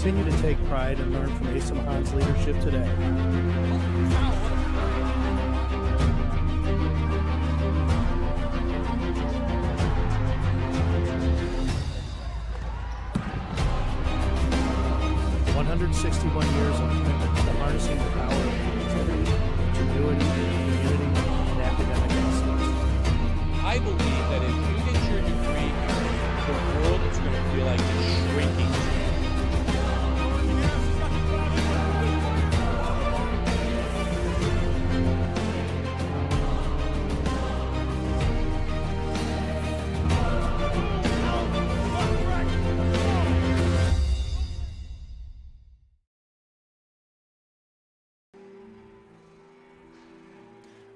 continue to take pride and learn from Asa Mahan's leadership today. Years of commitment to harnessing the power of creativity, ingenuity, community, and academic excellence. I believe that if you get your degree here, the world is going to feel like it's shrinking.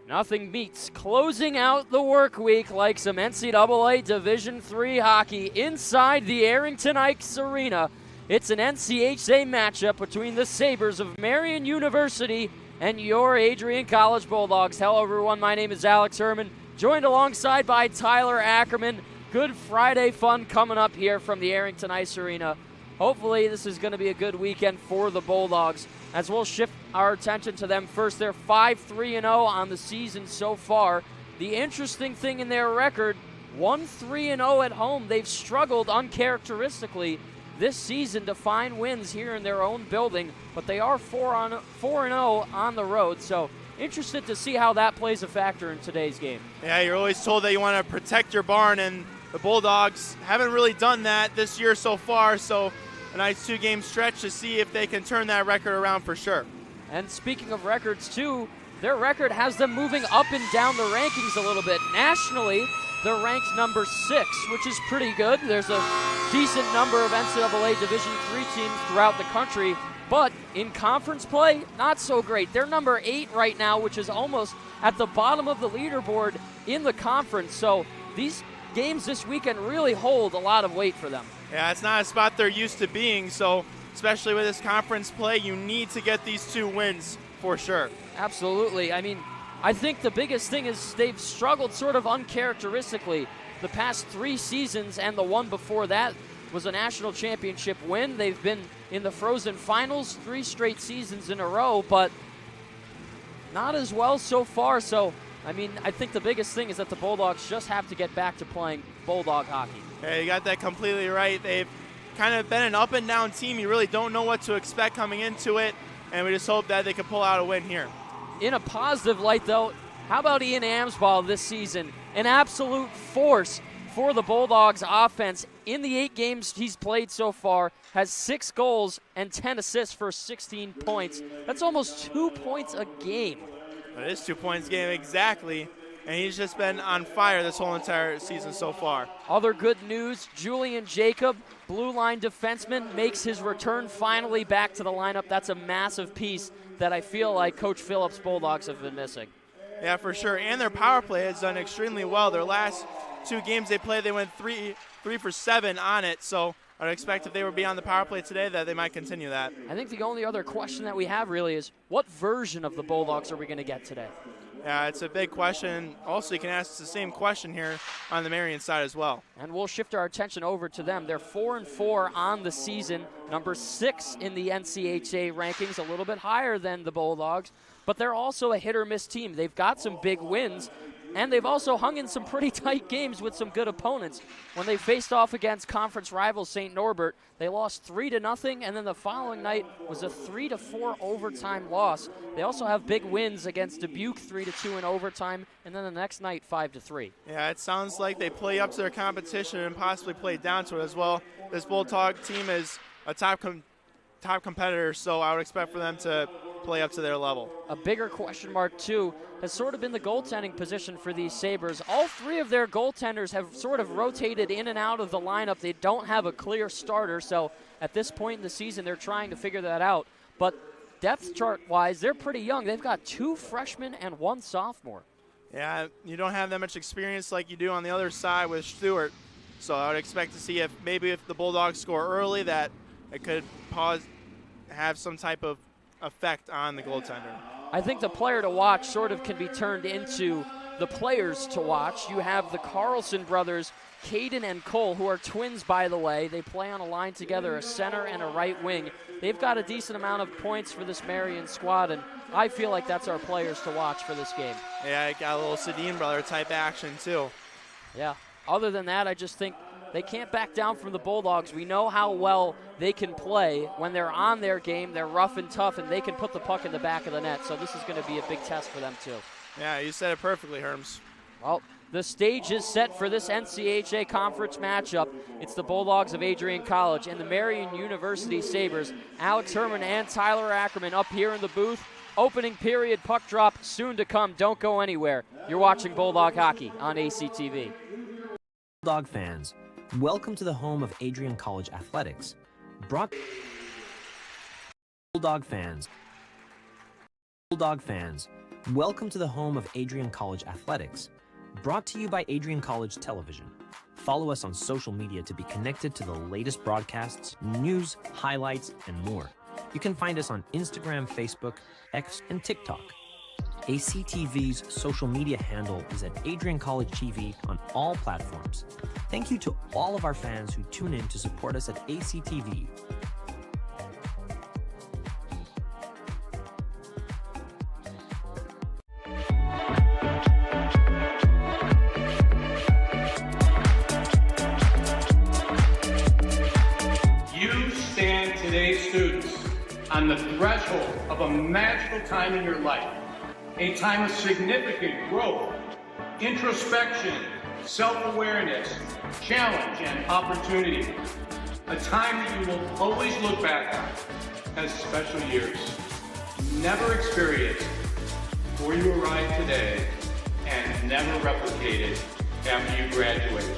Nothing beats closing out the work week like some NCAA Division III hockey inside the Arrington Ikes Arena. It's an NCHA matchup between the Sabres of Marian University and your Adrian College Bulldogs. Hello, everyone. My name is Alex Herman, joined alongside by Tyler Ackerman. Good Friday fun coming up here from the Arrington Ice Arena. Hopefully, this is going to be a good weekend for the Bulldogs, as we'll shift our attention to them first. They're 5-3-0 on the season so far. The interesting thing in their record, 1-3-0 at home. They've struggled uncharacteristically this season to find wins here in their own building, but they are 4-0 on the road. So interested to see how that plays a factor in today's game. Yeah, you're always told that you want to protect your barn, and the Bulldogs haven't really done that this year so far. So a nice two-game stretch to see if they can turn that record around for sure. And speaking of records, too, their record has them moving up and down the rankings a little bit. Nationally, they're ranked number 6, which is pretty good. There's a decent number of NCAA Division III teams throughout the country, but in conference play, not so great. They're number 8 right now, which is almost at the bottom of the leaderboard in the conference. So these games this weekend really hold a lot of weight for them. Yeah, it's not a spot they're used to being, so especially with this conference play, you need to get these 2 wins for sure. Absolutely. I mean, I think the biggest thing is they've struggled sort of uncharacteristically the past 3 seasons, and the one before that was a national championship win. They've been in the Frozen Finals 3 straight seasons in a row, but not as well so far. So, I mean, I think the biggest thing is that the Bulldogs just have to get back to playing Bulldog hockey. Yeah, you got that completely right. They've kind of been an up-and-down team. You really don't know what to expect coming into it, and we just hope that they can pull out a win here. In a positive light, though, how about Ian Amsball this season? An absolute force for the Bulldogs offense. In the 8 games he's played so far, has 6 goals and 10 assists for 16 points. That's almost 2 points a game. It is 2 points a game, exactly. And he's just been on fire this whole entire season so far. Other good news, Julian Jacob, blue line defenseman, makes his return finally back to the lineup. That's a massive piece that I feel like Coach Phillips' Bulldogs have been missing. Yeah, for sure. And their power play has done extremely well. Their last 2 games they played, they went 3 for 7 on it. So I'd expect if they would be on the power play today that they might continue that. I think the only other question that we have really is, what version of the Bulldogs are we going to get today? Yeah, it's a big question. Also, you can ask the same question here on the Marian side as well. And we'll shift our attention over to them. They're 4-4 on the season, number 6 in the NCHA rankings, a little bit higher than the Bulldogs, but they're also a hit-or-miss team. They've got some big wins, and they've also hung in some pretty tight games with some good opponents. When they faced off against conference rivals St. Norbert, they lost 3-0, and then the following night was a 3-4 overtime loss. They also have big wins against Dubuque, 3-2 in overtime, and then the next night, 5-3. Yeah, it sounds like they play up to their competition and possibly play down to it as well. This Bulldog team is a top competitor, so I would expect for them to play up to their level. A bigger question mark, too, has sort of been the goaltending position for these Sabres. All 3 of their goaltenders have sort of rotated in and out of the lineup. They don't have a clear starter, so at this point in the season, they're trying to figure that out. But depth chart-wise, they're pretty young. They've got 2 freshmen and 1 sophomore. Yeah, you don't have that much experience like you do on the other side with Stewart. So I would expect to see if the Bulldogs score early, that it could have some type of effect on the goaltender. I think the player to watch sort of can be turned into the players to watch, you have the Carlson brothers, Caden and Cole, who are twins, by the way. They play on a line together, a center and a right wing. They've got a decent amount of points for this Marian squad, and I feel like that's our players to watch for this game. Yeah, I got a little Sedin brother type action too. Yeah. Other than that, I just think they can't back down from the Bulldogs. We know how well they can play. When they're on their game, they're rough and tough, and they can put the puck in the back of the net. So this is going to be a big test for them, too. Yeah, you said it perfectly, Herms. Well, the stage is set for this NCAA conference matchup. It's the Bulldogs of Adrian College and the Marian University Sabres. Alex Herman and Tyler Ackerman up here in the booth. Opening period puck drop soon to come. Don't go anywhere. You're watching Bulldog Hockey on ACTV. Bulldog fans, welcome to the home of Adrian College Athletics. Bulldog fans, welcome to the home of Adrian College Athletics. Brought to you by Adrian College Television. Follow us on social media to be connected to the latest broadcasts, news, highlights, and more. You can find us on Instagram, Facebook, X, and TikTok. ACTV's social media handle is at Adrian College TV on all platforms. Thank you to all of our fans who tune in to support us at ACTV. You stand today, students, on the threshold of a magical time in your life, a time of significant growth, introspection, self-awareness, challenge, and opportunity. A time that you will always look back on as special years. Never experienced before you arrive today and never replicated after you graduate.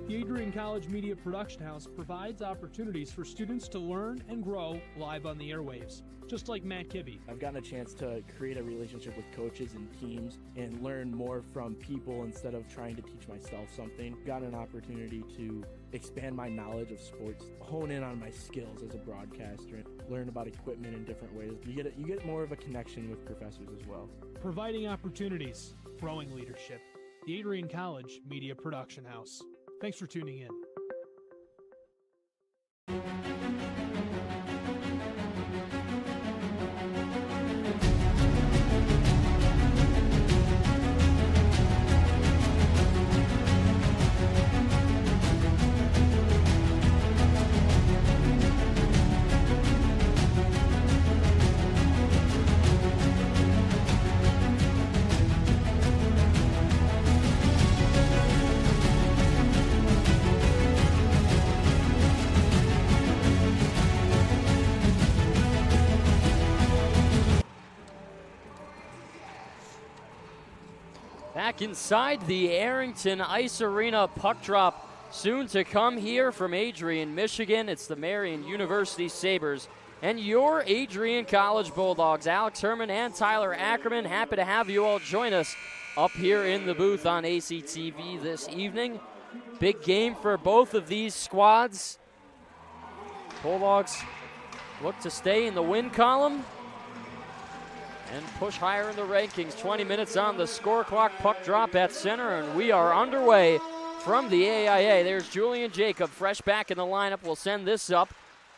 The Adrian College Media Production House provides opportunities for students to learn and grow live on the airwaves, just like Matt Kibbe. I've gotten a chance to create a relationship with coaches and teams and learn more from people instead of trying to teach myself something. Got an opportunity to expand my knowledge of sports, hone in on my skills as a broadcaster, and learn about equipment in different ways. You get more of a connection with professors as well. Providing opportunities, growing leadership. The Adrian College Media Production House. Thanks for tuning in. Back inside the Arrington Ice Arena, puck drop soon to come here from Adrian, Michigan. It's the Marian University Sabres and your Adrian College Bulldogs. Alex Herman and Tyler Ackerman, happy to have you all join us up here in the booth on ACTV this evening. Big game for both of these squads. Bulldogs look to stay in the win column and push higher in the rankings. 20 minutes on the score clock, puck drop at center, and we are underway from the AIA. There's Julian Jacob, fresh back in the lineup. We'll send this up.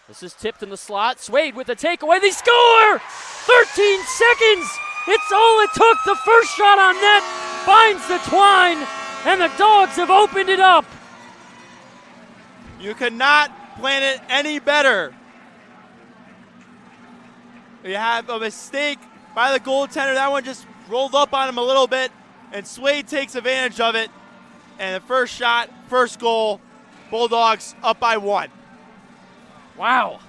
This is tipped in the slot. Swade with the takeaway. They score! 13 seconds! It's all it took. The first shot on net finds the twine, and the Dogs have opened it up. You could not plan it any better. You have a mistake by the goaltender. That one just rolled up on him a little bit, and Swade takes advantage of it. And the first shot, first goal, Bulldogs up by 1. Wow.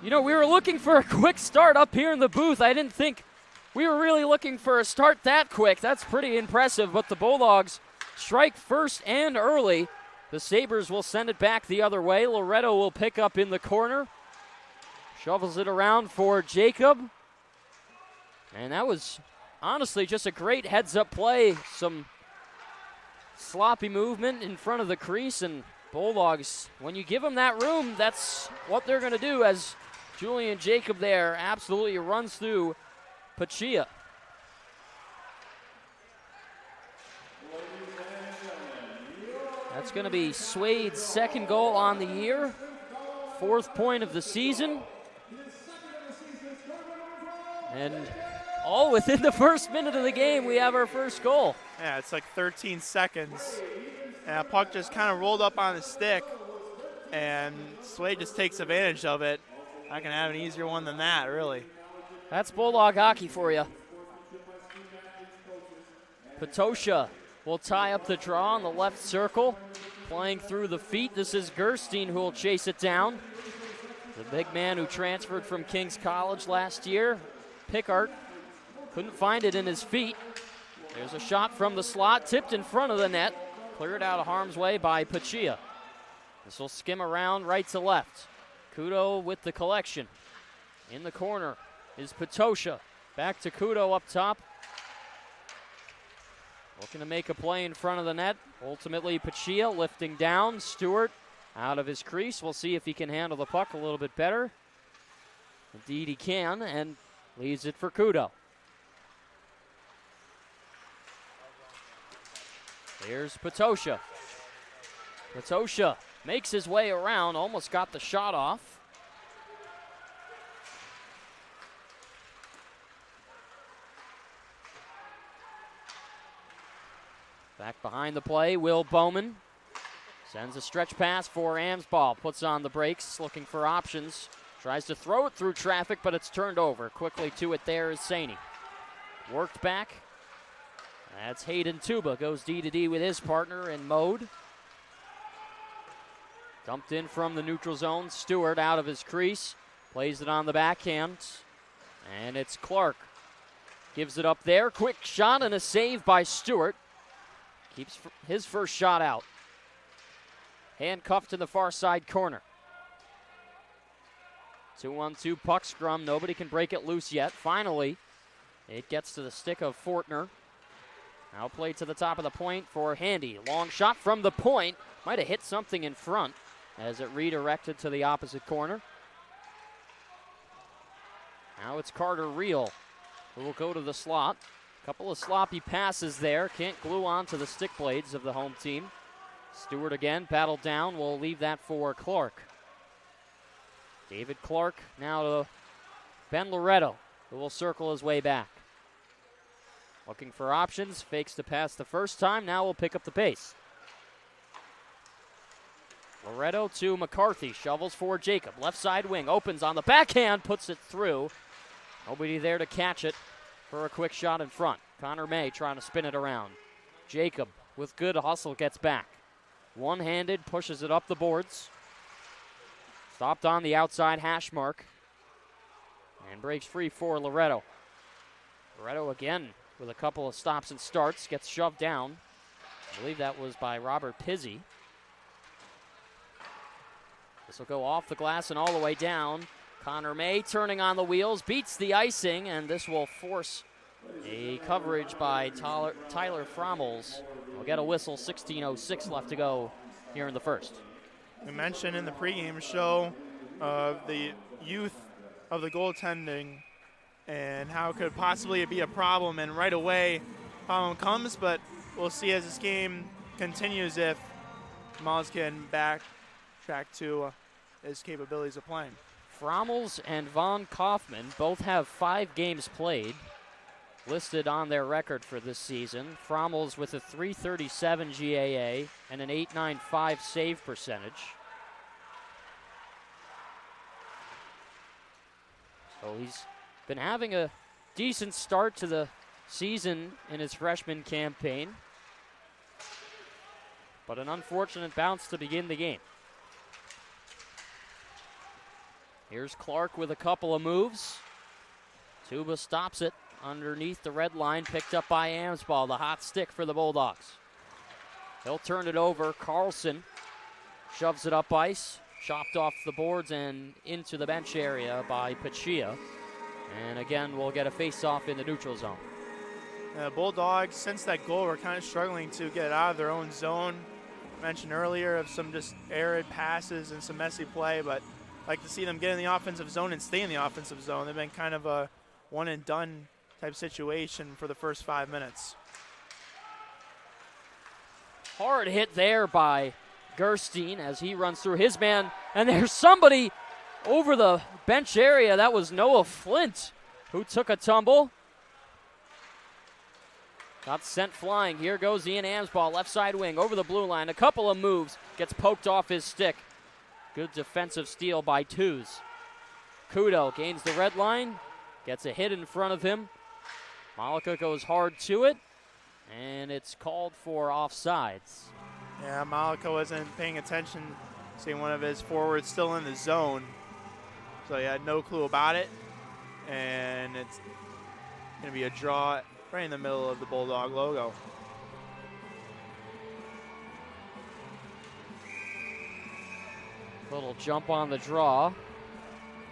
You know, we were looking for a quick start up here in the booth. I didn't think we were really looking for a start that quick. That's pretty impressive, but the Bulldogs strike first and early. The Sabres will send it back the other way. Loretto will pick up in the corner. Shovels it around for Jacob. And that was honestly just a great heads-up play. Some sloppy movement in front of the crease, and Bulldogs, when you give them that room, that's what they're going to do, as Julian Jacob there absolutely runs through Pachia. That's going to be Swade's second goal on the year, 4th point of the season. And all within the first minute of the game, we have our first goal. Yeah, it's like 13 seconds. And a puck just kind of rolled up on the stick, and Swade just takes advantage of it. I can have an easier one than that, really. That's Bulldog hockey for you. Patosha will tie up the draw on the left circle, playing through the feet. This is Gerstein who will chase it down. The big man who transferred from King's College last year. Pickard couldn't find it in his feet. There's a shot from the slot, tipped in front of the net, cleared out of harm's way by Pachia. This will skim around right to left. Kudo with the collection. In the corner is Patosha. Back to Kudo up top. Looking to make a play in front of the net. Ultimately, Pachia lifting down. Stewart out of his crease. We'll see if he can handle the puck a little bit better. Indeed he can, and leaves it for Kudo. Here's Patosha. Patosha makes his way around, almost got the shot off. Back behind the play, Will Bowman sends a stretch pass for Amsball. Puts on the brakes, looking for options. Tries to throw it through traffic, but it's turned over. Quickly to it there is Saney. Worked back. That's Hayden Tuba. Goes D-to-D with his partner in Mode. Dumped in from the neutral zone. Stewart out of his crease. Plays it on the backhand. And it's Clark. Gives it up there. Quick shot and a save by Stewart. Keeps his first shot out. Handcuffed in the far side corner. 2-on-2 puck scrum. Nobody can break it loose yet. Finally, it gets to the stick of Fortner. Now played to the top of the point for Handy. Long shot from the point. Might have hit something in front as it redirected to the opposite corner. Now it's Carter Reel who will go to the slot. Couple of sloppy passes there. Can't glue on to the stick blades of the home team. Stewart again, battled down. We'll leave that for Clark. David Clark now to Ben Loretto, who will circle his way back. Looking for options, fakes the pass the first time, now will pick up the pace. Loretto to McCarthy, shovels for Jacob. Left side wing, opens on the backhand, puts it through. Nobody there to catch it for a quick shot in front. Connor May trying to spin it around. Jacob with good hustle gets back. One-handed, pushes it up the boards. Stopped on the outside hash mark. And breaks free for Loretto. Loretto again with a couple of stops and starts. Gets shoved down. I believe that was by Robert Pizzi. This will go off the glass and all the way down. Connor May turning on the wheels, beats the icing, and this will force a coverage by Tyler Frommels. We'll get a whistle, 16:06 left to go here in the first. We mentioned in the pregame show the youth of the goaltending and how it could possibly be a problem, and right away problem comes, but we'll see as this game continues if Miles can backtrack to his capabilities of playing. Frommels and Von Kaufman both have 5 games played listed on their record for this season. Frommels with a .337 GAA and an .895 save percentage. So he's been having a decent start to the season in his freshman campaign. but an unfortunate bounce to begin the game. Here's Clark with a couple of moves. Tuba stops it underneath the red line, picked up by Amsball, the hot stick for the Bulldogs. He'll turn it over. Carlson shoves it up ice, chopped off the boards and into the bench area by Pachia. And again, we'll get a face-off in the neutral zone. Bulldogs, since that goal, were kind of struggling to get out of their own zone. Mentioned earlier of some just arid passes and some messy play, but like to see them get in the offensive zone and stay in the offensive zone. They've been kind of a one-and-done type situation for the first 5 minutes. Hard hit there by Gerstein as he runs through his man, and there's somebody over the bench area. That was Noah Flint who took a tumble. Got sent flying. Here goes Ian Amsball, left side wing, over the blue line. A couple of moves, gets poked off his stick. Good defensive steal by Twos. Kudo gains the red line, gets a hit in front of him. Malika goes hard to it, and it's called for offsides. Yeah, Malika wasn't paying attention, seeing one of his forwards still in the zone. So he had no clue about it, and it's going to be a draw right in the middle of the Bulldog logo. Little jump on the draw.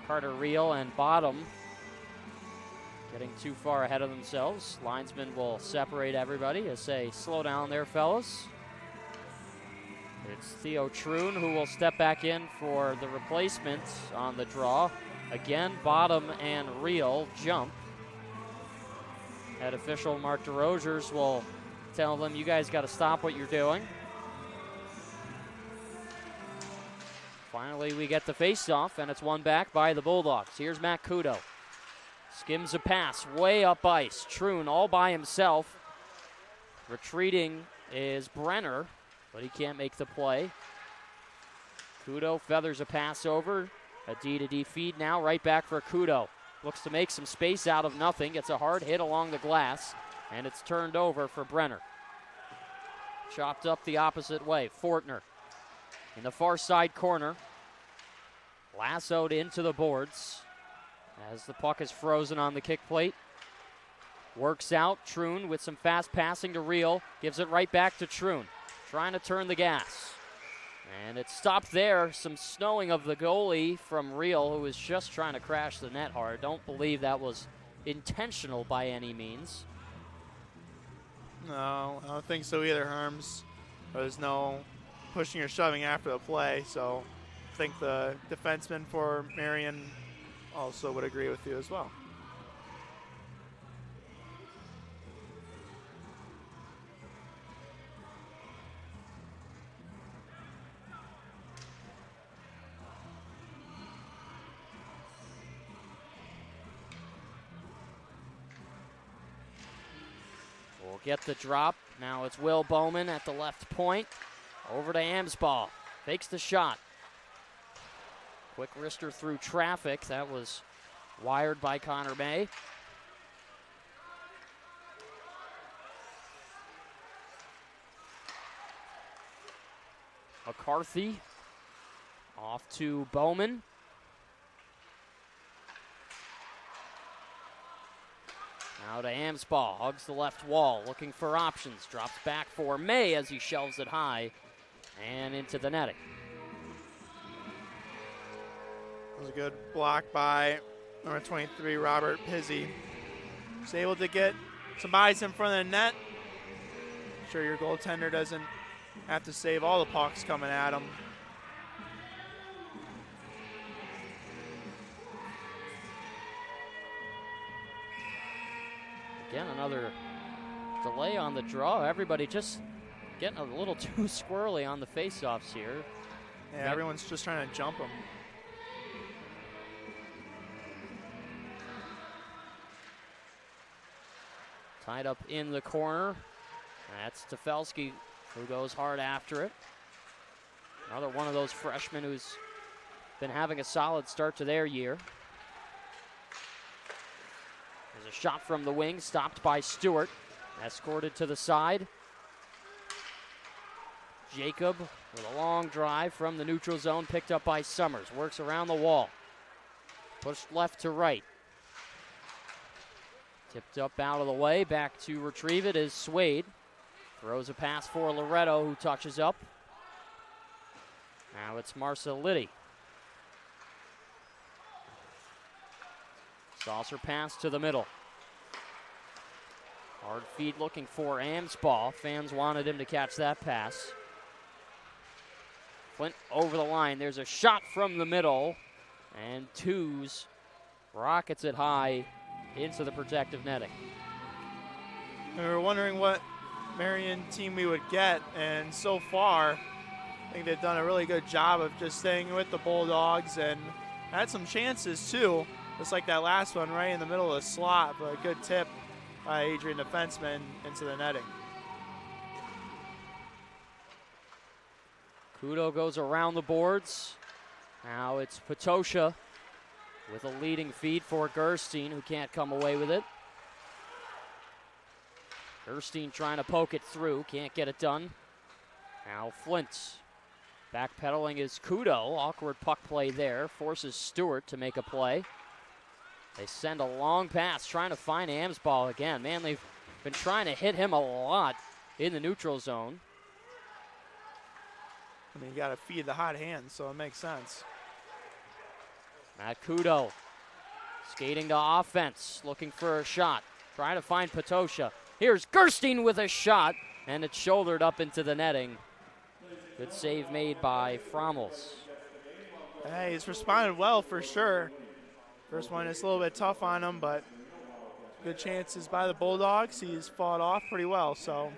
Carter Reel and Bottom getting too far ahead of themselves. Linesman will separate everybody and say, slow down there, fellas. It's Theo Troon who will step back in for the replacement on the draw. Again, Bottom and Reel jump. Head official Mark DeRogers will tell them, you guys got to stop what you're doing. Finally, we get the face-off, and it's won back by the Bulldogs. Here's Matt Kudo. Skims a pass way up ice. Troon all by himself. Retreating is Brenner, but he can't make the play. Kudo feathers a pass over. A D-to-D feed now, right back for Kudo. Looks to make some space out of nothing. Gets a hard hit along the glass, and it's turned over for Brenner. Chopped up the opposite way. Fortner in the far side corner. Lassoed into the boards as the puck is frozen on the kick plate. Works out. Troon with some fast passing to Reel. Gives it right back to Troon. Trying to turn the gas. And it stopped there. Some snowing of the goalie from Reel, who was just trying to crash the net hard. Don't believe that was intentional by any means. No, I don't think so either, Herms. There's no pushing or shoving after the play, so I think the defenseman for Marian also would agree with you as well. We'll get the drop. Now it's Will Bowman at the left point. Over to Amsball. Fakes the shot. Quick wrister through traffic. That was wired by Connor May. McCarthy off to Bowman. Now to Amsball, hugs the left wall, looking for options. Drops back for May as he shelves it high and into the netting. It was a good block by number 23, Robert Pizzi. Was able to get some bodies in front of the net. Sure your goaltender doesn't have to save all the pucks coming at him. Again, another delay on the draw. Everybody just getting a little too squirrely on the faceoffs here. Yeah, everyone's just trying to jump him. Tied up in the corner. That's Tefelsky who goes hard after it. Another one of those freshmen who's been having a solid start to their year. There's a shot from the wing, stopped by Stewart. Escorted to the side. Jacob with a long drive from the neutral zone, picked up by Summers. Works around the wall. Pushed left to right. Tipped up out of the way. Back to retrieve it is Swade. Throws a pass for Loretto, who touches up. Now it's Marcellitti. Saucer pass to the middle. Hard feed looking for Amsball. Fans wanted him to catch that pass. Flint over the line. There's a shot from the middle. And Twos rockets it high into the protective netting. We were wondering what Marian team we would get, and so far, I think they've done a really good job of just staying with the Bulldogs and had some chances too, just like that last one right in the middle of the slot, but a good tip by Adrian defenseman into the netting. Kudo goes around the boards. Now it's Patosha with a leading feed for Gerstein, who can't come away with it. Gerstein trying to poke it through, can't get it done. Now Flint backpedaling is Kudo. Awkward puck play there, forces Stewart to make a play. They send a long pass, trying to find Amsball again. Man, they've been trying to hit him a lot in the neutral zone. I mean, you got to feed the hot hands, so it makes sense. Matt Kudo skating to offense, looking for a shot. Trying to find Patosha. Here's Gerstein with a shot, and it's shouldered up into the netting. Good save made by Frommels. Hey, he's responded well for sure. First one is a little bit tough on him, but good chances by the Bulldogs. He's fought off pretty well, so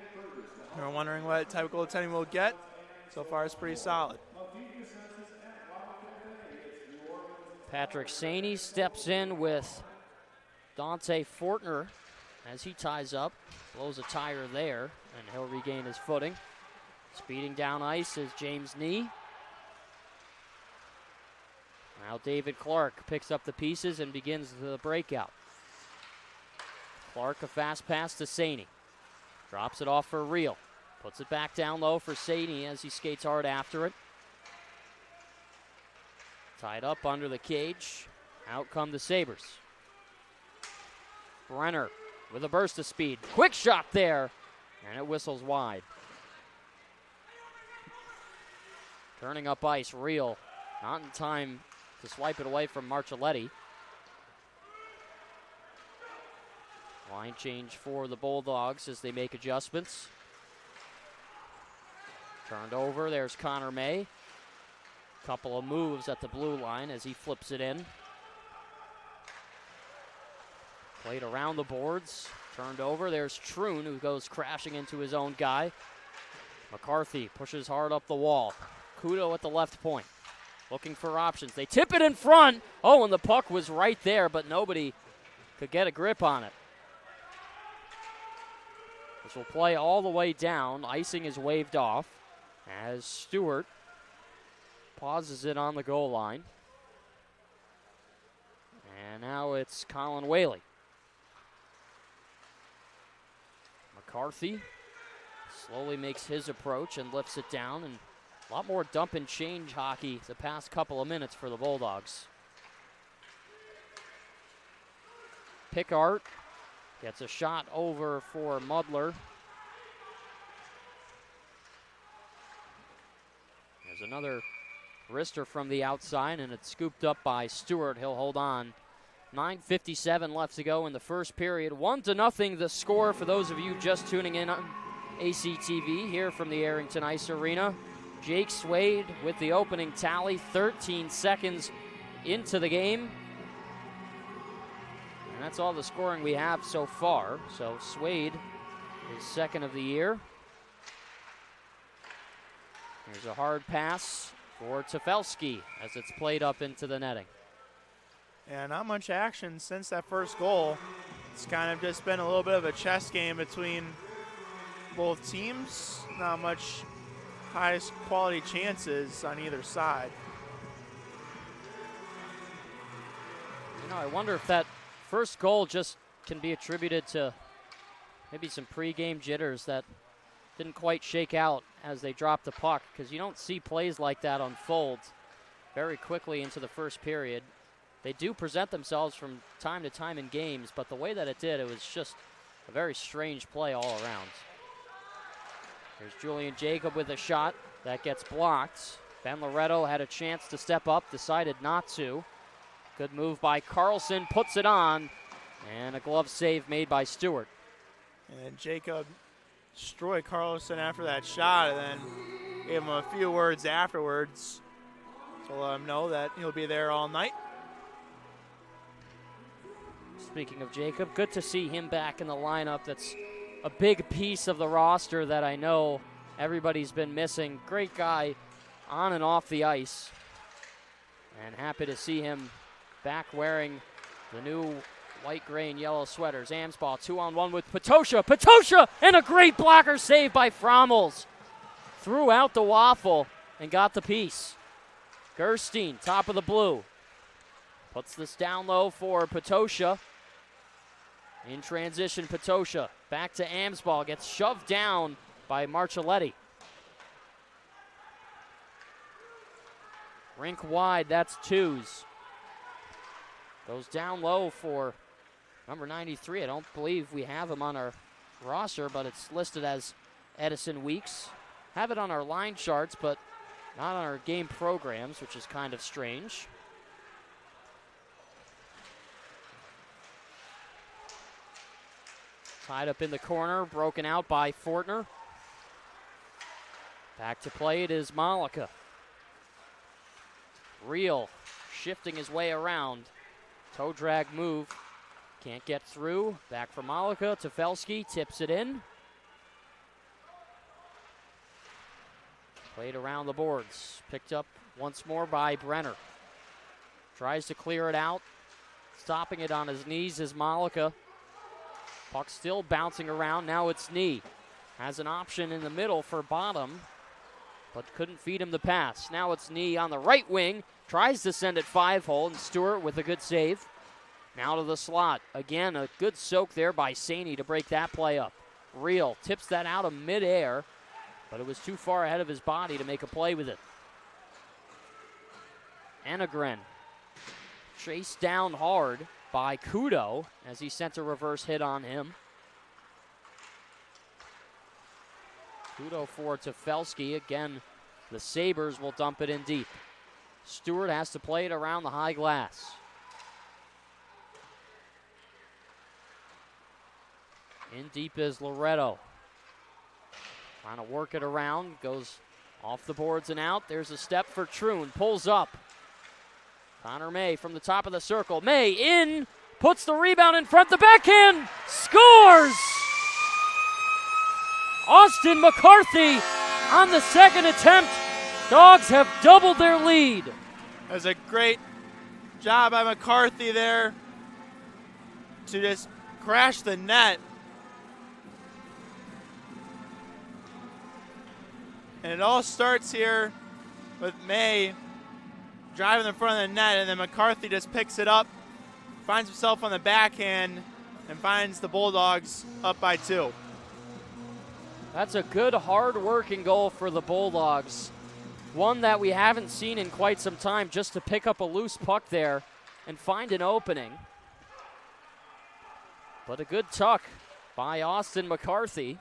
we're wondering what type of goaltending we'll get. So far, it's pretty solid. Patrick Saney steps in with Dante Fortner as he ties up, blows a tire there, and he'll regain his footing. Speeding down ice is James Nee. Now David Clark picks up the pieces and begins the breakout. Clark, a fast pass to Saney. Drops it off for Reel. Puts it back down low for Saney as he skates hard after it. Tied up under the cage. Out come the Sabres. Brenner with a burst of speed. Quick shot there, and it whistles wide. Turning up ice, Reel. Not in time to swipe it away from Marcelletti. Line change for the Bulldogs as they make adjustments. Turned over, there's Connor May. Couple of moves at the blue line as he flips it in. Played around the boards, turned over, there's Troon who goes crashing into his own guy. McCarthy pushes hard up the wall. Kudo at the left point, looking for options. They tip it in front. Oh, and the puck was right there, but nobody could get a grip on it. This will play all the way down. Icing is waved off as Stewart pauses it on the goal line. And now it's Colin Whaley. McCarthy slowly makes his approach and lifts it down, and a lot more dump and change hockey the past couple of minutes for the Bulldogs. Pickart gets a shot over for Mudler. There's another wrister from the outside, and it's scooped up by Stewart. He'll hold on. 9:57 left to go in the first period. 1-0 the score for those of you just tuning in on ACTV here from the Arrington Ice Arena. Jake Swade with the opening tally, 13 seconds into the game. And that's all the scoring we have so far. So Swade is second of the year. Here's a hard pass for Tefelsky as it's played up into the netting. Yeah, not much action since that first goal. It's kind of just been a little bit of a chess game between both teams. Not much highest quality chances on either side. You know, I wonder if that first goal just can be attributed to maybe some pregame jitters that didn't quite shake out as they dropped the puck, because you don't see plays like that unfold very quickly into the first period. They do present themselves from time to time in games, but the way that it did, it was just a very strange play all around. Here's Julian Jacob with a shot that gets blocked. Ben Loretto had a chance to step up, decided not to. Good move by Carlson, puts it on, and a glove save made by Stewart. And Jacob destroyed Carlson after that shot, and then gave him a few words afterwards to let him know that he'll be there all night. Speaking of Jacob, good to see him back in the lineup. That's a big piece of the roster that I know everybody's been missing. Great guy on and off the ice. And happy to see him back wearing the new white, gray, and yellow sweaters. Amsball 2-on-1 with Patosha. Patosha! And a great blocker save by Frommels. Threw out the waffle and got the piece. Gerstein, top of the blue. Puts this down low for Patosha. In transition, Patosha back to Amsball. Gets shoved down by Marcelletti. Rink wide, that's twos. Goes down low for number 93. I don't believe we have him on our roster, but it's listed as Edison Weeks. Have it on our line charts, but not on our game programs, which is kind of strange. Tied up in the corner, broken out by Fortner. Back to play, it is Malika. Reel shifting his way around. Toe drag move. Can't get through. Back for Malika. Tefelsky tips it in. Played around the boards. Picked up once more by Brenner. Tries to clear it out. Stopping it on his knees is Malika. Puck still bouncing around. Now it's Knee. Has an option in the middle for Bottom, but couldn't feed him the pass. Now it's Knee on the right wing. Tries to send it 5-hole, and Stewart with a good save. Now to the slot. Again, a good soak there by Saney to break that play up. Reel tips that out of midair, but it was too far ahead of his body to make a play with it. Annegren chased down hard by Kudo as he sent a reverse hit on him. Kudo for Tefelsky. Again, the Sabres will dump it in deep. Stewart has to play it around the high glass. In deep is Loretto. Trying to work it around. Goes off the boards and out. There's a step for Troon. Pulls up. Connor May from the top of the circle. May in. Puts the rebound in front. The backhand. Scores! Austin McCarthy on the second attempt. Dogs have doubled their lead. That was a great job by McCarthy there to just crash the net. And it all starts here with May driving in front of the net, and then McCarthy just picks it up, finds himself on the backhand, and finds the Bulldogs up by 2. That's a good, hard-working goal for the Bulldogs. One that we haven't seen in quite some time, just to pick up a loose puck there and find an opening. But a good tuck by Austin McCarthy.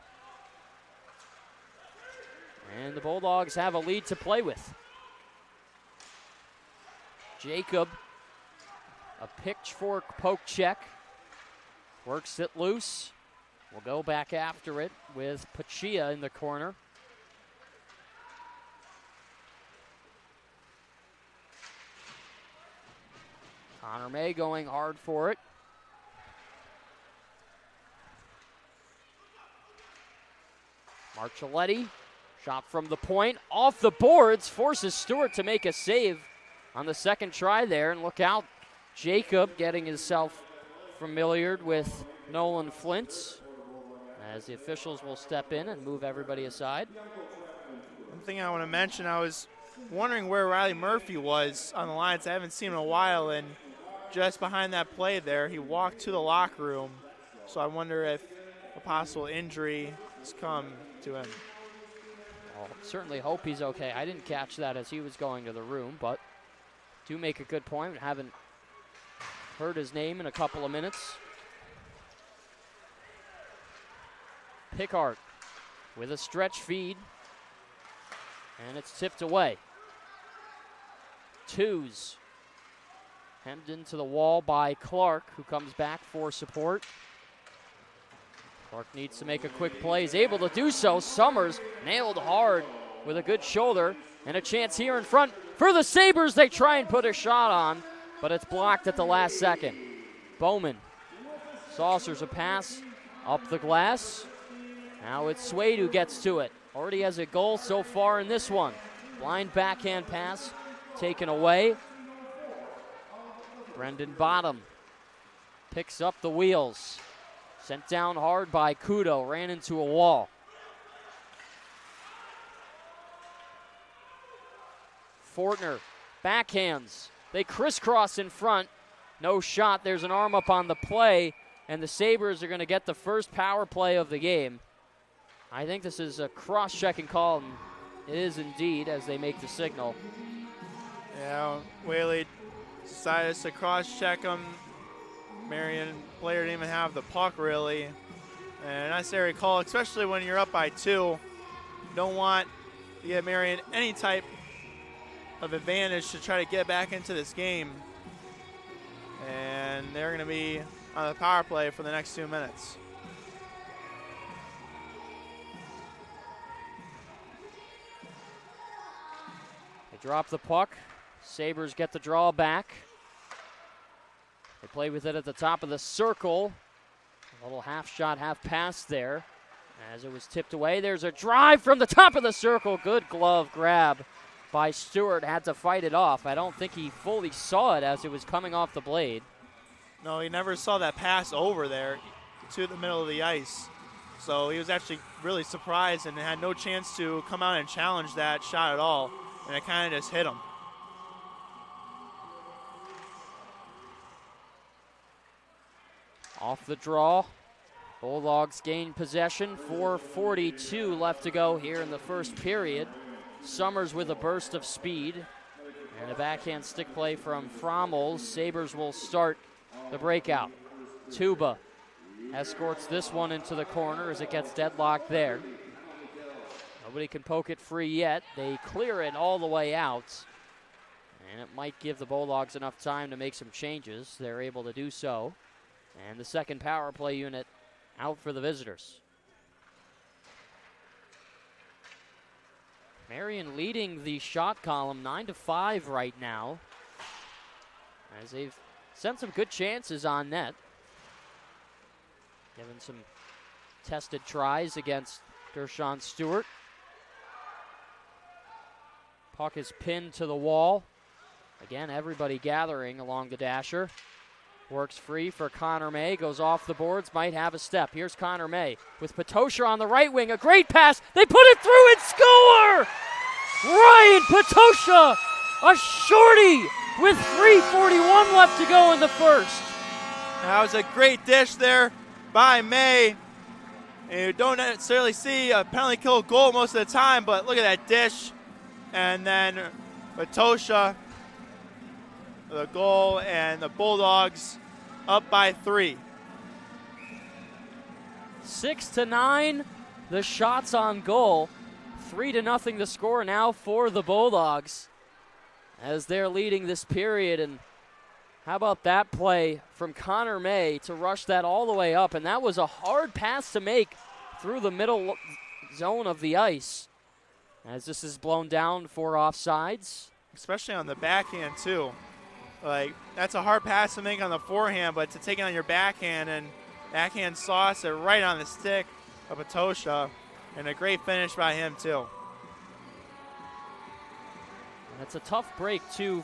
And the Bulldogs have a lead to play with. Jacob, a pitchfork poke check. Works it loose. We'll go back after it with Pachia in the corner. Connor May going hard for it. Marcelletti, shot from the point, off the boards, forces Stewart to make a save on the second try there. And look out, Jacob getting himself familiar with Nolan Flint, as the officials will step in and move everybody aside. One thing I want to mention, I was wondering where Riley Murphy was on the lines. I haven't seen him in a while, and just behind that play there, he walked to the locker room. So I wonder if a possible injury has come to him. I'll certainly hope he's okay. I didn't catch that as he was going to the room, but do make a good point. Haven't heard his name in a couple of minutes. Pickard with a stretch feed, and it's tipped away. Twos hemmed into the wall by Clark, who comes back for support. Clark needs to make a quick play. He's able to do so. Summers nailed hard with a good shoulder, and a chance here in front for the Sabres. They try and put a shot on, but it's blocked at the last second. Bowman saucers a pass up the glass. Now it's Swade who gets to it. Already has a goal so far in this one. Blind backhand pass taken away. Brendan Bottom picks up the wheels. Sent down hard by Kudo, ran into a wall. Fortner backhands. They crisscross in front. No shot. There's an arm up on the play, and the Sabres are going to get the first power play of the game. I think this is a cross-checking call, and it is indeed as they make the signal. Yeah, Whaley decided to cross-check him. Marian player didn't even have the puck, really. And a necessary call, especially when you're up by 2. You don't want to give Marian any type of advantage to try to get back into this game. And they're going to be on the power play for the next 2 minutes. They drop the puck. Sabres get the draw back. They play with it at the top of the circle. A little half shot, half pass there. As it was tipped away, there's a drive from the top of the circle. Good glove grab by Stewart. Had to fight it off. I don't think he fully saw it as it was coming off the blade. No, he never saw that pass over there to the middle of the ice. So he was actually really surprised and had no chance to come out and challenge that shot at all. And it kind of just hit him. Off the draw, Bulldogs gain possession. 4:42 left to go here in the first period. Summers with a burst of speed and a backhand stick play from Frommels. Sabres will start the breakout. Tuba escorts this one into the corner as it gets deadlocked there. Nobody can poke it free yet. They clear it all the way out, and it might give the Bulldogs enough time to make some changes. They're able to do so. And the second power play unit out for the visitors. Marian leading the shot column 9-5 right now, as they've sent some good chances on net. Given some tested tries against Dershawn Stewart. Puck is pinned to the wall. Again, everybody gathering along the dasher. Works free for Connor May, goes off the boards, might have a step. Here's Connor May with Patosha on the right wing. A great pass. They put it through and score! Ryan Patosha, a shorty with 3:41 left to go in the first. That was a great dish there by May. And you don't necessarily see a penalty kill goal most of the time, but look at that dish. And then Patosha, the goal, and the Bulldogs up by 3. 6-9, the shots on goal. 3-0 the score now for the Bulldogs as they're leading this period. And how about that play from Connor May to rush that all the way up? And that was a hard pass to make through the middle zone of the ice, as this is blown down for offsides. Especially on the backhand, too. Like, that's a hard pass to make on the forehand, but to take it on your backhand, and backhand sauce it right on the stick of Patosha, and a great finish by him, too. That's a tough break, too,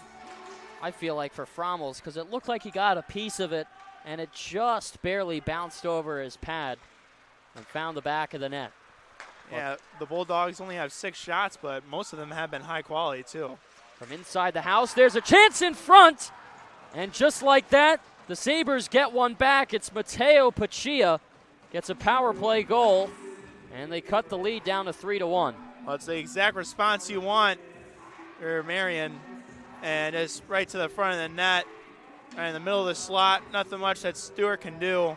I feel like, for Frommels, because it looked like he got a piece of it, and it just barely bounced over his pad and found the back of the net. Yeah, the Bulldogs only have 6 shots, but most of them have been high quality, too. From inside the house, there's a chance in front. And just like that, the Sabres get one back. It's Mateo Paccia gets a power play goal. And they cut the lead down to 3-1. Well, it's the exact response you want for Marian. And it's right to the front of the net, right in the middle of the slot. Nothing much that Stewart can do.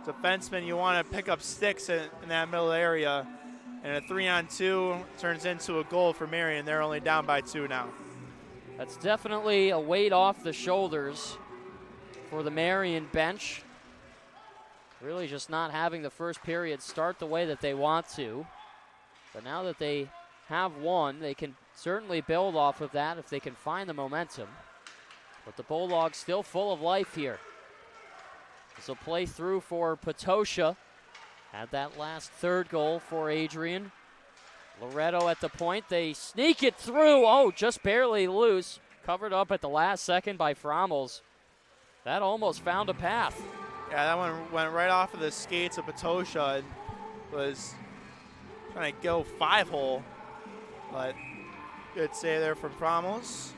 Defenseman, you want to pick up sticks in that middle area. And a 3-on-2 turns into a goal for Marian. They're only down by 2 now. That's definitely a weight off the shoulders for the Marian bench. Really just not having the first period start the way that they want to. But now that they have won, they can certainly build off of that if they can find the momentum. But the Bulldogs still full of life here. This will play through for Potosha. Had that last third goal for Adrian. Loretto at the point. They sneak it through. Oh, just barely loose. Covered up at the last second by Frommels. That almost found a path. Yeah, that one went right off of the skates of Potosha and was trying to go 5-hole. But good save there from Frommels.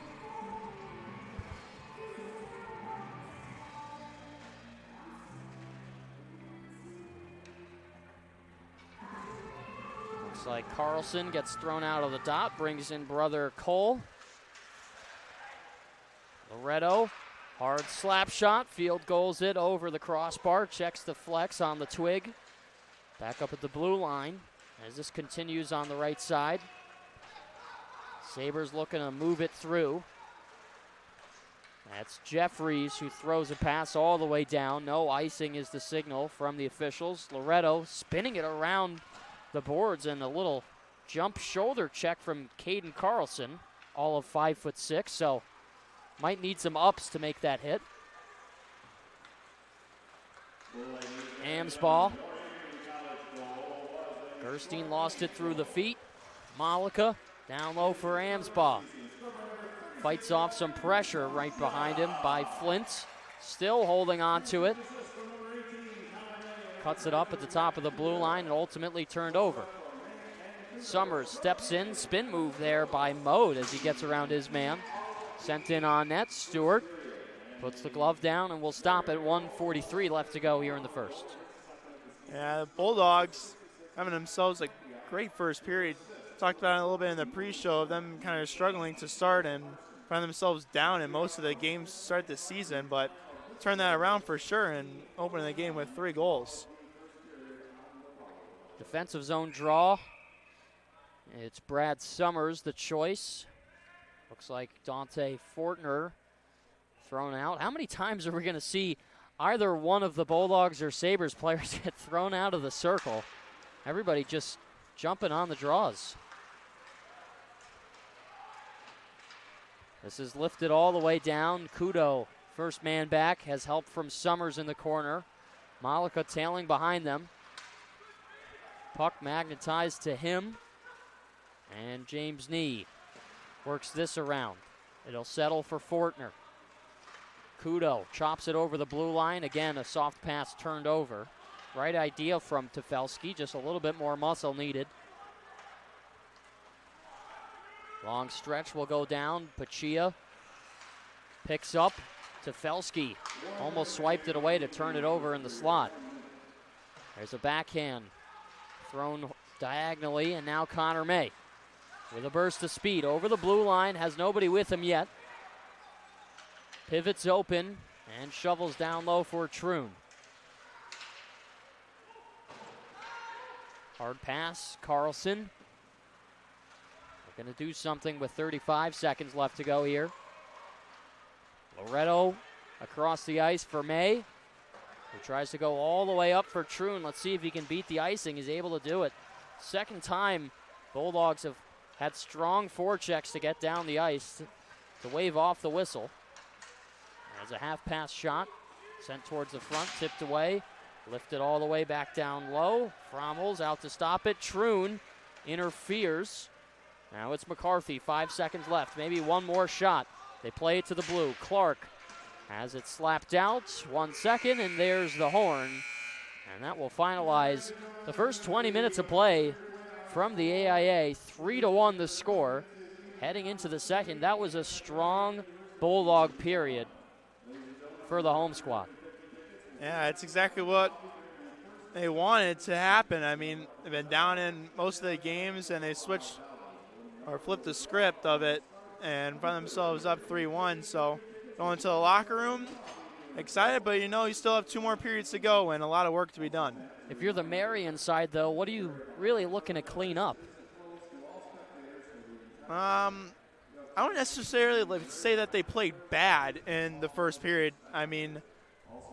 Looks like Carlson gets thrown out of the dot, brings in brother Cole. Loretto, hard slap shot, field goals it over the crossbar, checks the flex on the twig. Back up at the blue line as this continues on the right side. Sabres looking to move it through. That's Jeffries who throws a pass all the way down. No icing is the signal from the officials. Loretto spinning it around the boards and a little jump shoulder check from Caden Carlson, all of 5'6", so might need some ups to make that hit. Am's ball. Gerstein lost it through the feet. Malika down low for Am's ball. Fights off some pressure right behind him by Flint. Still holding on to it. Cuts it up at the top of the blue line and ultimately turned over. Summers steps in. Spin move there by Mode as he gets around his man. Sent in on net. Stewart puts the glove down and will stop at 1:43 left to go here in the first. Yeah, the Bulldogs having themselves a great first period. Talked about it a little bit in the pre-show of them kind of struggling to start and find themselves down in most of the games to start this season, but turn that around for sure and open the game with 3 goals. Defensive zone draw. It's Brad Summers, the choice. Looks like Dante Fortner thrown out. How many times are we going to see either one of the Bulldogs or Sabres players get thrown out of the circle? Everybody just jumping on the draws. This is lifted all the way down. Kudo, first man back, has help from Summers in the corner. Malika tailing behind them. Puck magnetized to him. And James Nee works this around. It'll settle for Fortner. Kudo chops it over the blue line. Again, a soft pass turned over. Right idea from Tefelsky, just a little bit more muscle needed. Long stretch will go down. Pachia picks up. Tefelsky almost swiped it away to turn it over in the slot. There's a backhand thrown diagonally, and now Connor May with a burst of speed over the blue line, has nobody with him yet. Pivots open and shovels down low for Troon. Hard pass, Carlson. We're going to do something with 35 seconds left to go here. Loretto across the ice for May, who tries to go all the way up for Troon. Let's see if he can beat the icing. He's able to do it. Second time Bulldogs have had strong forechecks to get down the ice to wave off the whistle. There's a half-pass shot sent towards the front, tipped away, lifted all the way back down low. Frommels out to stop it. Troon interferes. Now it's McCarthy, 5 seconds left, maybe one more shot. They play it to the blue. Clark has it slapped out, 1 second, and there's the horn. And that will finalize the first 20 minutes of play from the AIA. 3-1 the score. Heading into the second, that was a strong Bulldog period for the home squad. Yeah, it's exactly what they want it to happen. I mean, they've been down in most of the games, and they switched or flipped the script of it and found themselves up 3-1. So going to the locker room, excited, but you still have 2 more periods to go and a lot of work to be done. If you're the Marian side, though, what are you really looking to clean up? I don't necessarily say that they played bad in the first period. I mean,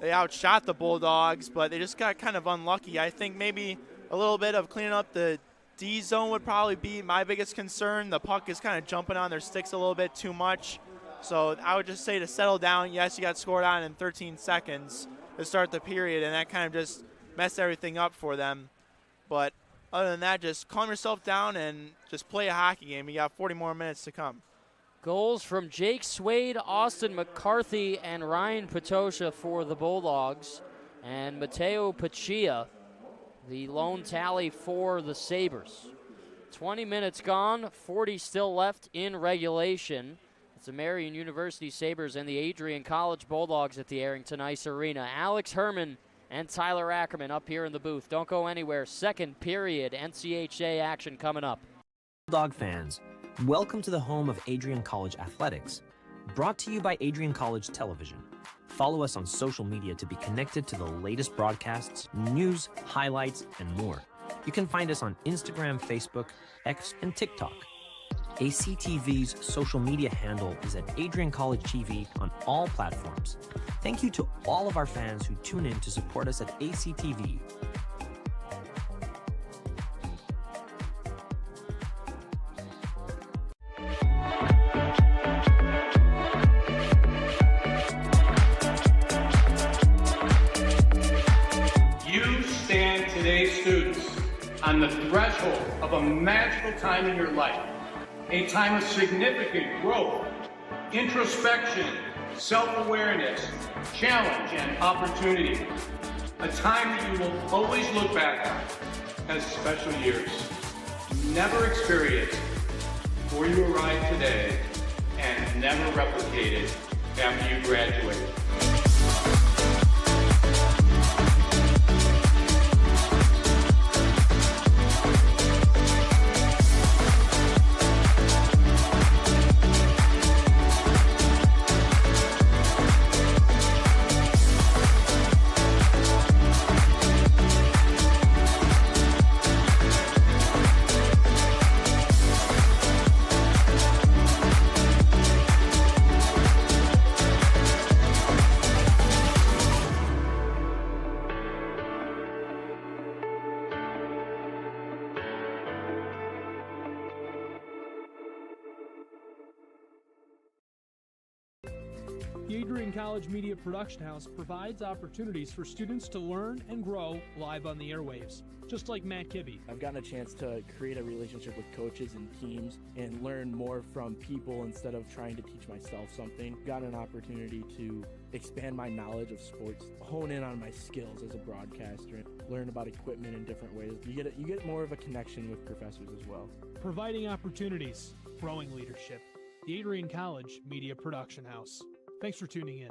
they outshot the Bulldogs, but they just got kind of unlucky. I think maybe a little bit of cleaning up the D zone would probably be my biggest concern. The puck is kind of jumping on their sticks a little bit too much. So I would just say to settle down. Yes, you got scored on in 13 seconds to start the period, and that kind of just messed everything up for them. But other than that, just calm yourself down and just play a hockey game. You got 40 more minutes to come. Goals from Jake Swade, Austin McCarthy, and Ryan Patosha for the Bulldogs. And Mateo Pachia, the lone tally for the Sabres. 20 minutes gone, 40 still left in regulation. It's the Marian University Sabres and the Adrian College Bulldogs at the Arrington Ice Arena. Alex Herman and Tyler Ackerman up here in the booth. Don't go anywhere. Second period NCHA action coming up. Bulldog fans, welcome to the home of Adrian College Athletics. Brought to you by Adrian College Television. Follow us on social media to be connected to the latest broadcasts, news, highlights, and more. You can find us on Instagram, Facebook, X, and TikTok. ACTV's social media handle is at Adrian College TV on all platforms. Thank you to all of our fans who tune in to support us at ACTV. You stand today, students, on the threshold of a magical time in your life, a time of significant growth, introspection, self-awareness, challenge, and opportunity. A time that you will always look back on as special years. Never experienced before you arrive today, and never replicated after you graduate. The Adrian College Media Production House provides opportunities for students to learn and grow live on the airwaves, just like Matt Kibbe. I've gotten a chance to create a relationship with coaches and teams and learn more from people instead of trying to teach myself something. Got an opportunity to expand my knowledge of sports, hone in on my skills as a broadcaster, learn about equipment in different ways. You get more of a connection with professors as well. Providing opportunities, growing leadership. The Adrian College Media Production House. Thanks for tuning in.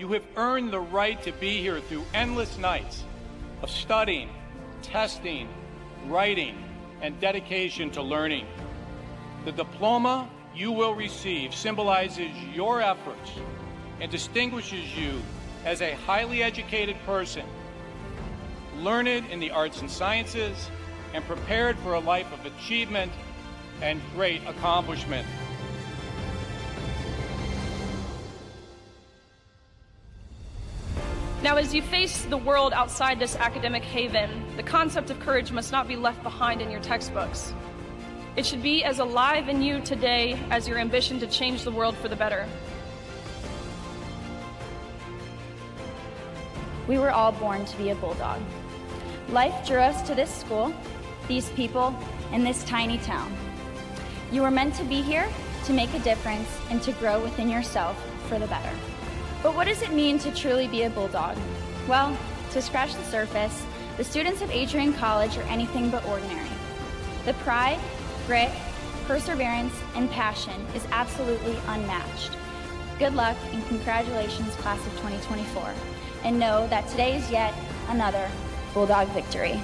You have earned the right to be here through endless nights of studying, testing, writing, and dedication to learning. The diploma you will receive symbolizes your efforts and distinguishes you as a highly educated person, learned in the arts and sciences, and prepared for a life of achievement and great accomplishment. Now, as you face the world outside this academic haven, the concept of courage must not be left behind in your textbooks. It should be as alive in you today as your ambition to change the world for the better. We were all born to be a Bulldog. Life drew us to this school, these people, and this tiny town. You were meant to be here to make a difference and to grow within yourself for the better. But what does it mean to truly be a Bulldog? Well, to scratch the surface, the students of Adrian College are anything but ordinary. The pride, grit, perseverance, and passion is absolutely unmatched. Good luck and congratulations, class of 2024. And know that today is yet another Bulldog victory.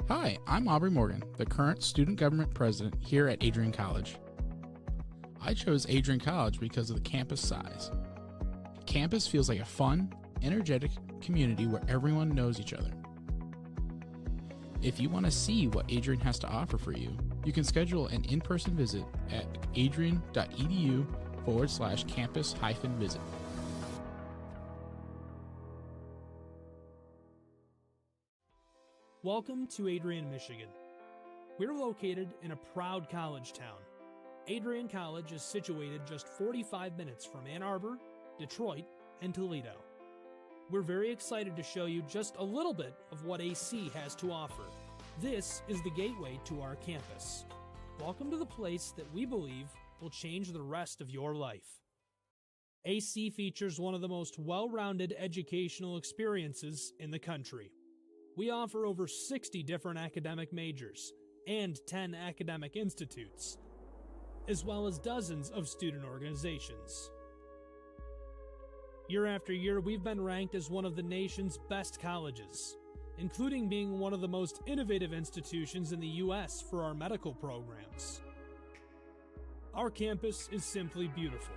Hi, I'm Aubrey Morgan, the current student government president here at Adrian College. I chose Adrian College because of the campus size. Campus feels like a fun, energetic community where everyone knows each other. If you want to see what Adrian has to offer for you, you can schedule an in-person visit at adrian.edu/campus-visit. Welcome to Adrian, Michigan. We're located in a proud college town. Adrian College is situated just 45 minutes from Ann Arbor, Detroit, and Toledo. We're very excited to show you just a little bit of what AC has to offer. This is the gateway to our campus. Welcome to the place that we believe will change the rest of your life. AC features one of the most well-rounded educational experiences in the country. We offer over 60 different academic majors and 10 academic institutes, as well as dozens of student organizations. Year after year, we've been ranked as one of the nation's best colleges, including being one of the most innovative institutions in the U.S. for our medical programs. Our campus is simply beautiful.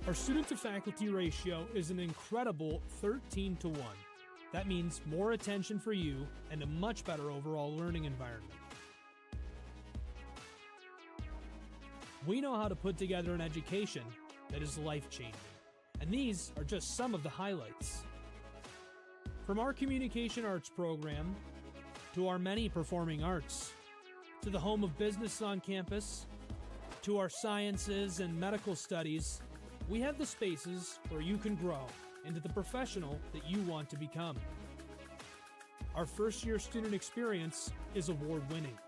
Our student-to-faculty ratio is an incredible 13-to-1. That means more attention for you and a much better overall learning environment. We know how to put together an education that is life-changing, and these are just some of the highlights. From our communication arts program, to our many performing arts, to the home of business on campus, to our sciences and medical studies, we have the spaces where you can grow into the professional that you want to become. Our first-year student experience is award-winning.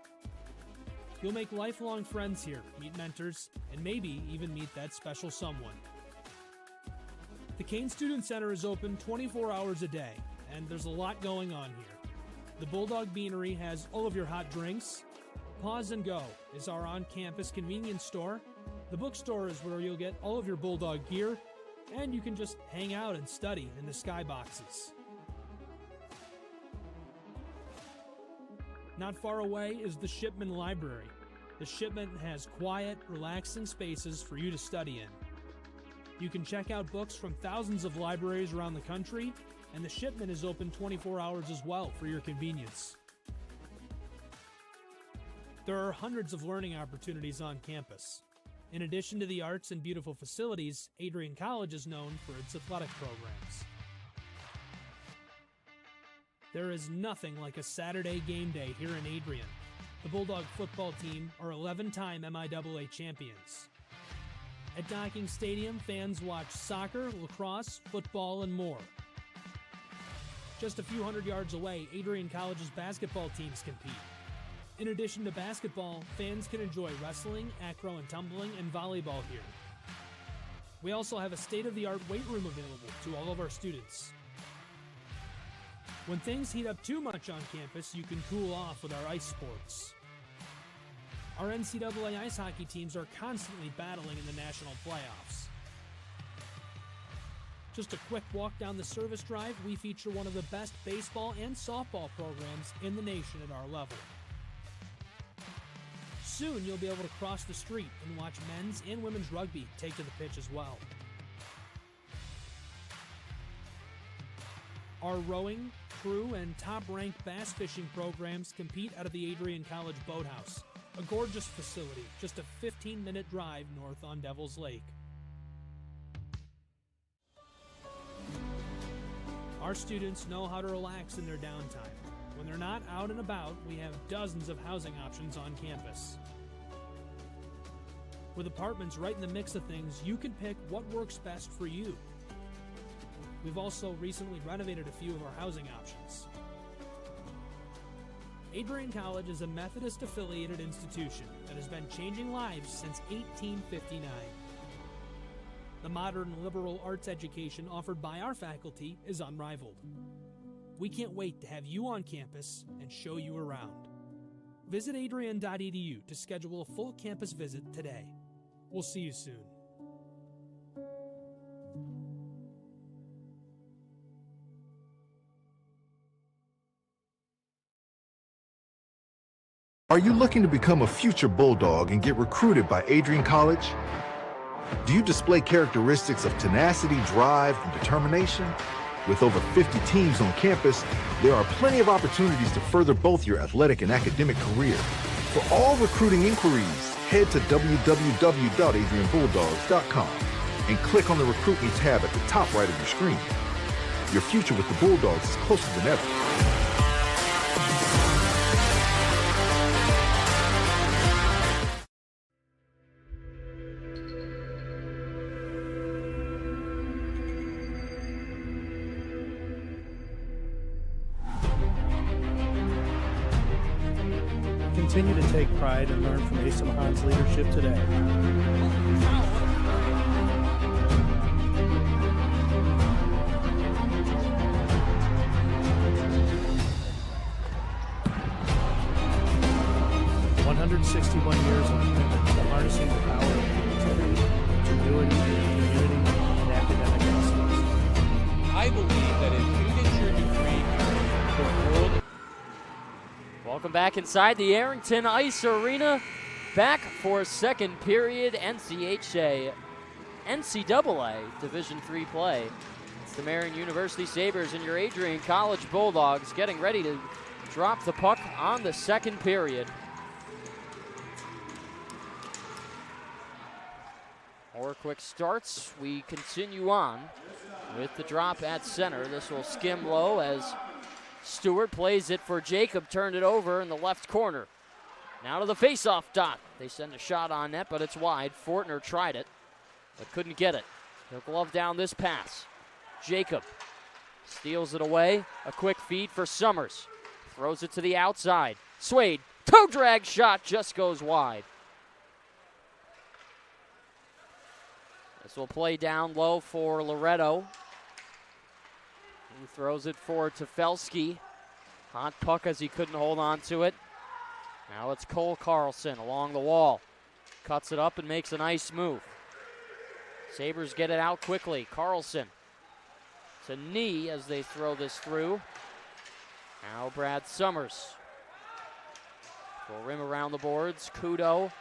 You'll make lifelong friends here, meet mentors, and maybe even meet that special someone. The Kane Student Center is open 24 hours a day, and there's a lot going on here. The Bulldog Beanery has all of your hot drinks. Pause and Go is our on-campus convenience store. The bookstore is where you'll get all of your Bulldog gear, and you can just hang out and study in the skyboxes. Not far away is the Shipman Library. The Shipman has quiet, relaxing spaces for you to study in. You can check out books from thousands of libraries around the country, and the Shipman is open 24 hours as well for your convenience. There are hundreds of learning opportunities on campus. In addition to the arts and beautiful facilities, Adrian College is known for its athletic programs. There is nothing like a Saturday game day here in Adrian. The Bulldog football team are 11-time MIAA champions. At Docking Stadium, fans watch soccer, lacrosse, football, and more. Just a few hundred yards away, Adrian College's basketball teams compete. In addition to basketball, fans can enjoy wrestling, acro and tumbling, and volleyball here. We also have a state-of-the-art weight room available to all of our students. When things heat up too much on campus, you can cool off with our ice sports. Our NCAA ice hockey teams are constantly battling in the national playoffs. Just a quick walk down the service drive, we feature one of the best baseball and softball programs in the nation at our level. Soon you'll be able to cross the street and watch men's and women's rugby take to the pitch as well. Our rowing, crew, and top-ranked bass fishing programs compete out of the Adrian College Boathouse, a gorgeous facility just a 15-minute drive north on Devil's Lake. Our students know how to relax in their downtime. When they're not out and about, we have dozens of housing options on campus. With apartments right in the mix of things, you can pick what works best for you. We've also recently renovated a few of our housing options. Adrian College is a Methodist-affiliated institution that has been changing lives since 1859. The modern liberal arts education offered by our faculty is unrivaled. We can't wait to have you on campus and show you around. Visit adrian.edu to schedule a full campus visit today. We'll see you soon. Are you looking to become a future Bulldog and get recruited by Adrian College? Do you display characteristics of tenacity, drive, and determination? With over 50 teams on campus, there are plenty of opportunities to further both your athletic and academic career. For all recruiting inquiries, head to www.adrianbulldogs.com and click on the Recruit Me tab at the top right of your screen. Your future with the Bulldogs is closer than ever. Continue to take pride and learn from Asa Mahan's leadership today. "161 years of commitment to harnessing the power of creativity, ingenuity, community, and academic excellence." I believe that if you get your degree, the world. Welcome back inside the Arrington Ice Arena. Back for second period NCAA Division III play. It's the Marian University Sabres and your Adrian College Bulldogs getting ready to drop the puck on the second period. More quick starts. We continue on with the drop at center. This will skim low as Stewart plays it for Jacob, turned it over in the left corner. Now to the faceoff dot. They send a shot on net, but it's wide. Fortner tried it, but couldn't get it. He'll glove down this pass. Jacob steals it away. A quick feed for Summers. Throws it to the outside. Swade, toe drag shot, just goes wide. This will play down low for Loretto, who throws it for Tefelsky. Hot puck as he couldn't hold on to it. Now it's Cole Carlson along the wall. Cuts it up and makes a nice move. Sabres get it out quickly. Carlson to knee as they throw this through. Now Brad Summers. Full rim around the boards. Kudo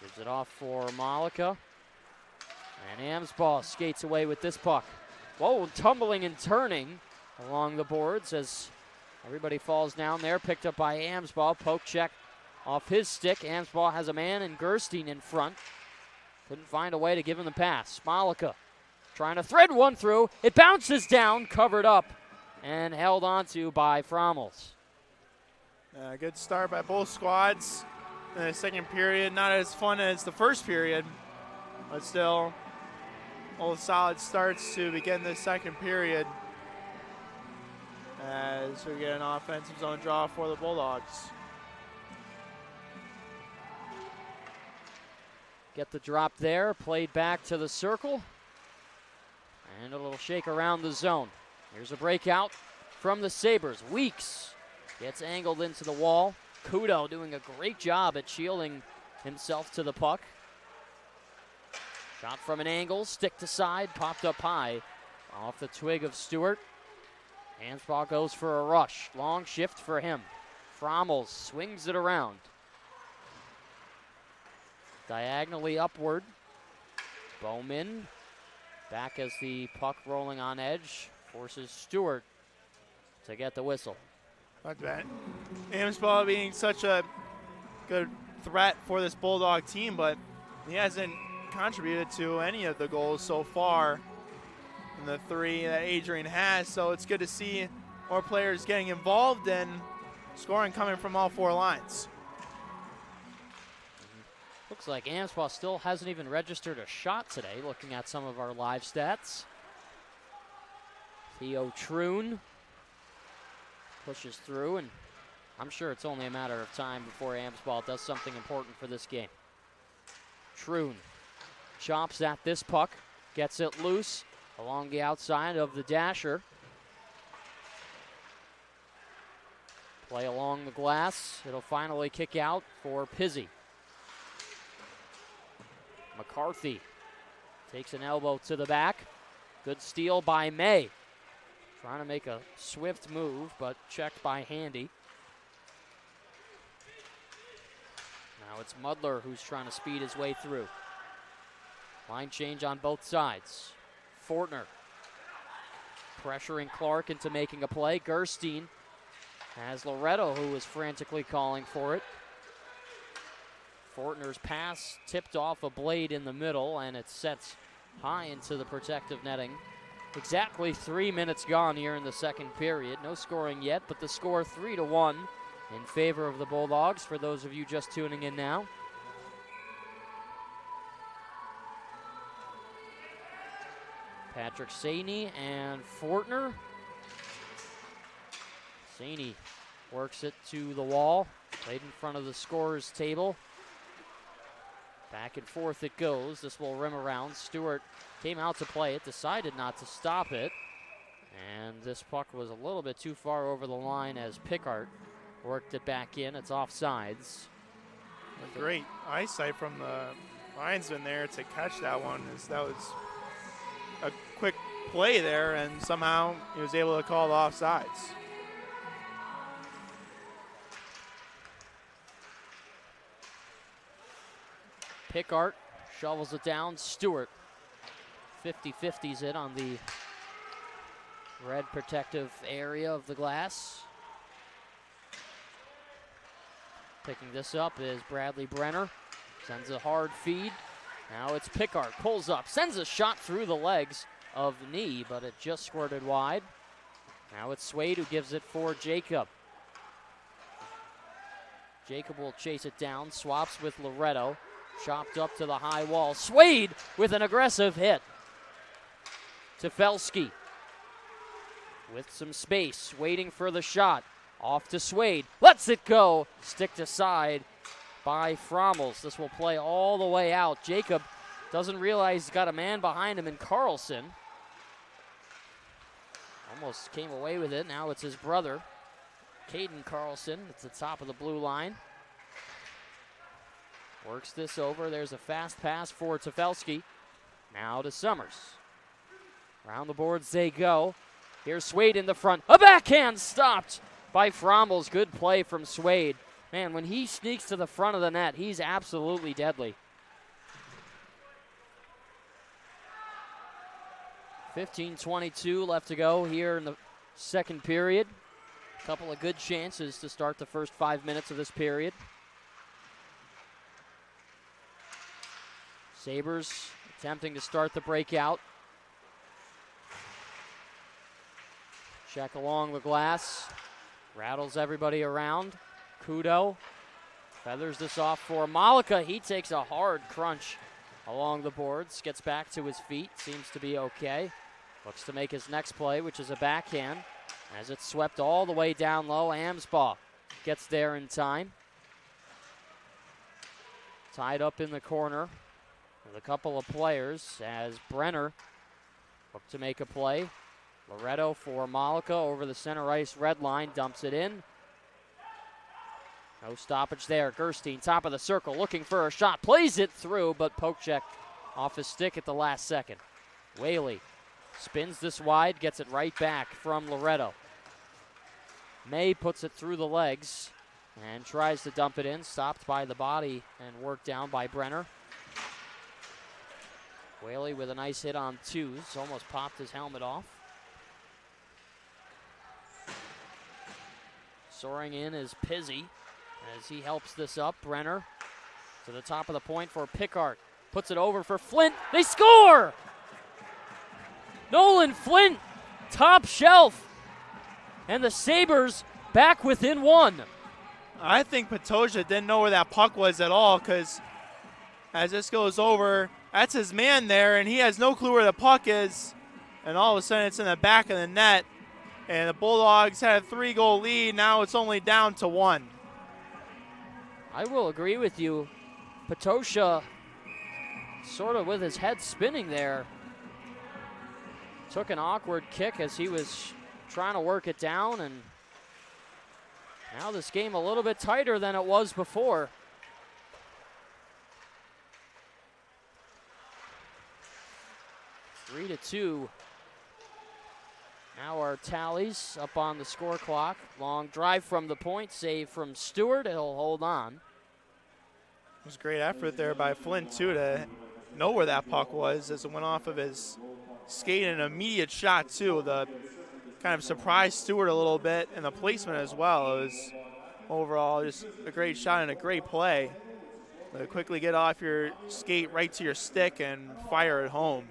gives it off for Malika. And Amsball skates away with this puck. Whoa, tumbling and turning along the boards as everybody falls down there. Picked up by Amsball. Poke check off his stick. Amsball has a man and Gerstein in front. Couldn't find a way to give him the pass. Malika trying to thread one through. It bounces down, covered up, and held onto by Frommels. Good start by both squads in the second period. Not as fun as the first period, but still all solid starts to begin the second period as we get an offensive zone draw for the Bulldogs. get the drop there, played back to the circle, and a little shake around the zone. Here's a breakout from the Sabres. Weeks gets angled into the wall. Kudo doing a great job at shielding himself to the puck. Shot from an angle, stick to side, popped up high off the twig of Stewart. Hansball goes for a rush. Long shift for him. Frommels swings it around. Diagonally upward. Bowman back as the puck rolling on edge. Forces Stewart to get the whistle. Not bad. Amsball being such a good threat for this Bulldog team, but he hasn't contributed to any of the goals so far in the 3 that Adrian has. So it's good to see more players getting involved and scoring coming from all 4 lines. Looks like Amsball still hasn't even registered a shot today, looking at some of our live stats. Theo Troon pushes through, and I'm sure it's only a matter of time before Amsball does something important for this game. Troon chops at this puck, gets it loose along the outside of the dasher. Play along the glass. It'll finally kick out for Pizzi. McCarthy takes an elbow to the back. Good steal by May. Trying to make a swift move, but checked by Handy. Now it's Mudler who's trying to speed his way through. Line change on both sides. Fortner pressuring Clark into making a play. Gerstein has Loretto, who is frantically calling for it. Fortner's pass tipped off a blade in the middle, and it sets high into the protective netting. Exactly 3 minutes gone here in the second period. No scoring yet, but the score 3-1 in favor of the Bulldogs for those of you just tuning in now. Patrick Saney and Fortner. Saney works it to the wall, right in front of the scorer's table. Back and forth it goes. This will rim around. Stewart came out to play it, decided not to stop it. And this puck was a little bit too far over the line as Pickard worked it back in. It's offsides. Great eyesight from the linesman there to catch that one. That was a quick play there, and somehow he was able to call the offsides. Pickard shovels it down. Stewart 50-50s it on the red protective area of the glass. Picking this up is Bradley Brenner. Sends a hard feed. Now it's Pickard. Pulls up. Sends a shot through the legs of Knee, but it just squirted wide. Now it's Swade who gives it for Jacob. Jacob will chase it down. Swaps with Loretto. Chopped up to the high wall. Swade with an aggressive hit. Tefelsky with some space, waiting for the shot. Off to Swade. Lets it go. Sticked aside by Frommels. This will play all the way out. Jacob doesn't realize he's got a man behind him in Carlson. Almost came away with it. Now it's his brother, Caden Carlson. It's the top of the blue line. Works this over. There's a fast pass for Tefelsky. Now to Summers. Around the boards they go. Here's Swade in the front. A backhand stopped by Frommels. Good play from Swade. Man, when he sneaks to the front of the net, he's absolutely deadly. 15:22 left to go here in the second period. A couple of good chances to start the first 5 minutes of this period. Sabres attempting to start the breakout. Check along the glass. Rattles everybody around. Kudo feathers this off for Malika. He takes a hard crunch along the boards. Gets back to his feet. Seems to be okay. Looks to make his next play, which is a backhand. As it's swept all the way down low, Amsbaugh gets there in time. Tied up in the corner with a couple of players as Brenner look to make a play. Loretto for Malika over the center ice red line, dumps it in. No stoppage there. Gerstein, top of the circle, looking for a shot. Plays it through, but poke check off his stick at the last second. Whaley spins this wide, gets it right back from Loretto. May puts it through the legs and tries to dump it in. Stopped by the body and worked down by Brenner. Whaley with a nice hit on twos. Almost popped his helmet off. Soaring in is Pizzi as he helps this up. Brenner to the top of the point for Pickard. Puts it over for Flint. They score! Nolan Flint, top shelf. And the Sabres back within one. I think Petoja didn't know where that puck was at all, because as this goes over, that's his man there, and he has no clue where the puck is. And all of a sudden it's in the back of the net. And the Bulldogs had a 3-goal lead. Now it's only down to 1. I will agree with you. Petoja sort of with his head spinning there. Took an awkward kick as he was trying to work it down, and now this game a little bit tighter than it was before. Three to 2. Now our tallies up on the score clock. Long drive from the point, save from Stewart. He'll hold on. It was a great effort there by Flint, too, to know where that puck was as it went off of his skate, and an immediate shot, too. The kind of surprised Stewart a little bit, and the placement as well. It was overall just a great shot and a great play. To quickly get off your skate right to your stick and fire it home.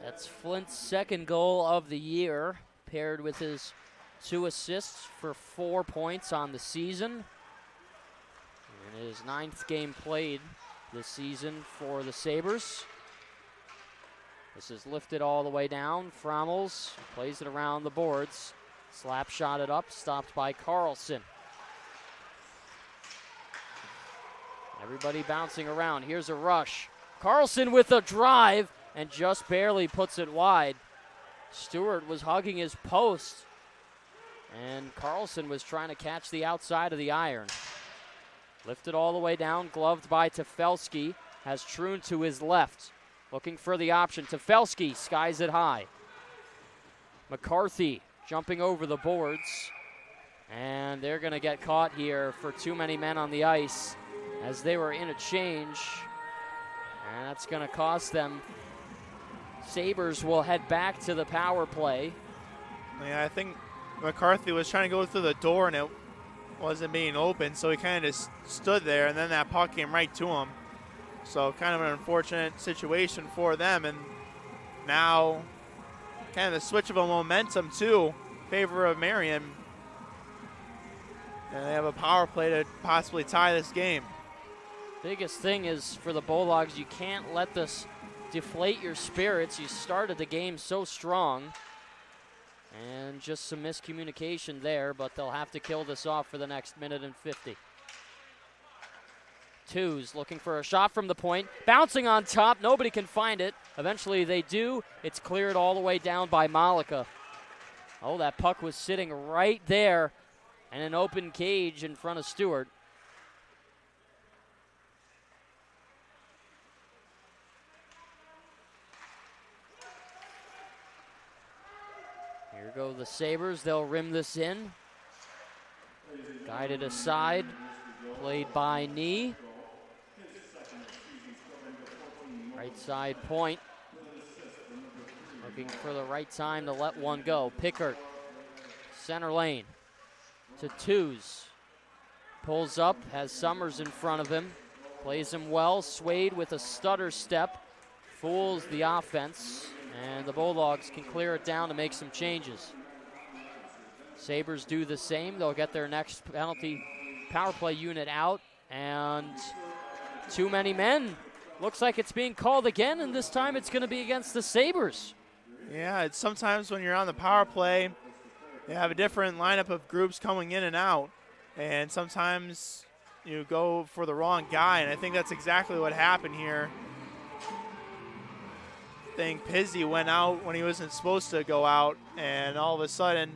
That's Flint's second goal of the year, paired with his 2 assists for 4 points on the season. And his 9th game played this season for the Sabres. This is lifted all the way down. Frommels plays it around the boards. Slap shot it up, stopped by Carlson. Everybody bouncing around. Here's a rush. Carlson with a drive and just barely puts it wide. Stewart was hugging his post, and Carlson was trying to catch the outside of the iron. Lifted all the way down, gloved by Tefelsky. Has Troon to his left. Looking for the option. Tefelsky skies it high. McCarthy jumping over the boards. And they're going to get caught here for too many men on the ice as they were in a change. And that's going to cost them. Sabres will head back to the power play. Yeah, I think McCarthy was trying to go through the door and it wasn't being open, so he kind of just stood there, and then that puck came right to him. So kind of an unfortunate situation for them, and now kind of the switch of a momentum too in favor of Marian. And they have a power play to possibly tie this game. Biggest thing is for the Bulldogs, you can't let this deflate your spirits. You started the game so strong, and just some miscommunication there, but they'll have to kill this off for the next minute and 50. Twos looking for a shot from the point, bouncing on top, nobody can find it. Eventually they do. It's cleared all the way down by Malika. Oh, that puck was sitting right there in an open cage in front of Stewart. Here go the Sabres. They'll rim this in. Guided aside. Played by Knee. Right side point. Looking for the right time to let one go. Pickard. Center lane. To twos. Pulls up. Has Summers in front of him. Plays him well. Swade with a stutter step. Fools the offense. And the Bulldogs can clear it down to make some changes. Sabres do the same. They'll get their next penalty power play unit out. And too many men. Looks like it's being called again, and this time it's going to be against the Sabres. Yeah, it's sometimes when you're on the power play, you have a different lineup of groups coming in and out. And sometimes you go for the wrong guy, and I think that's exactly what happened here. think Pizzi went out when he wasn't supposed to go out, and all of a sudden,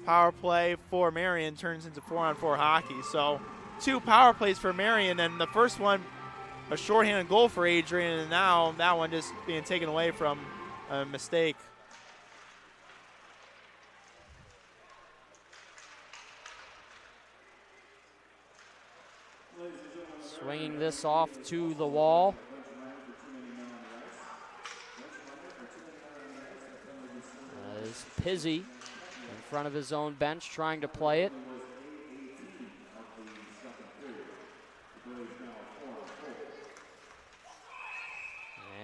power play for Marian turns into 4-on-4 hockey. So 2 power plays for Marian, and the first one, a shorthanded goal for Adrian, and now that one just being taken away from a mistake. Swinging this off to the wall. Is Pizzi in front of his own bench trying to play it.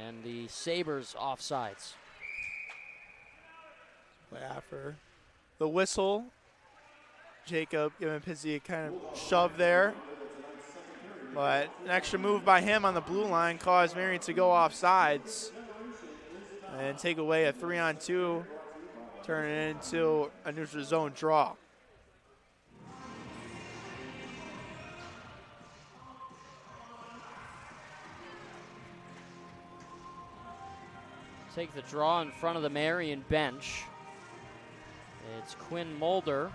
And the Sabres offsides. After the whistle, Jacob giving Pizzi a kind of shove there. But an extra move by him on the blue line caused Marian to go off sides and take away a 3-on-2, turn it into a neutral zone draw. Take the draw in front of the Marian bench. It's Quinn Mulder,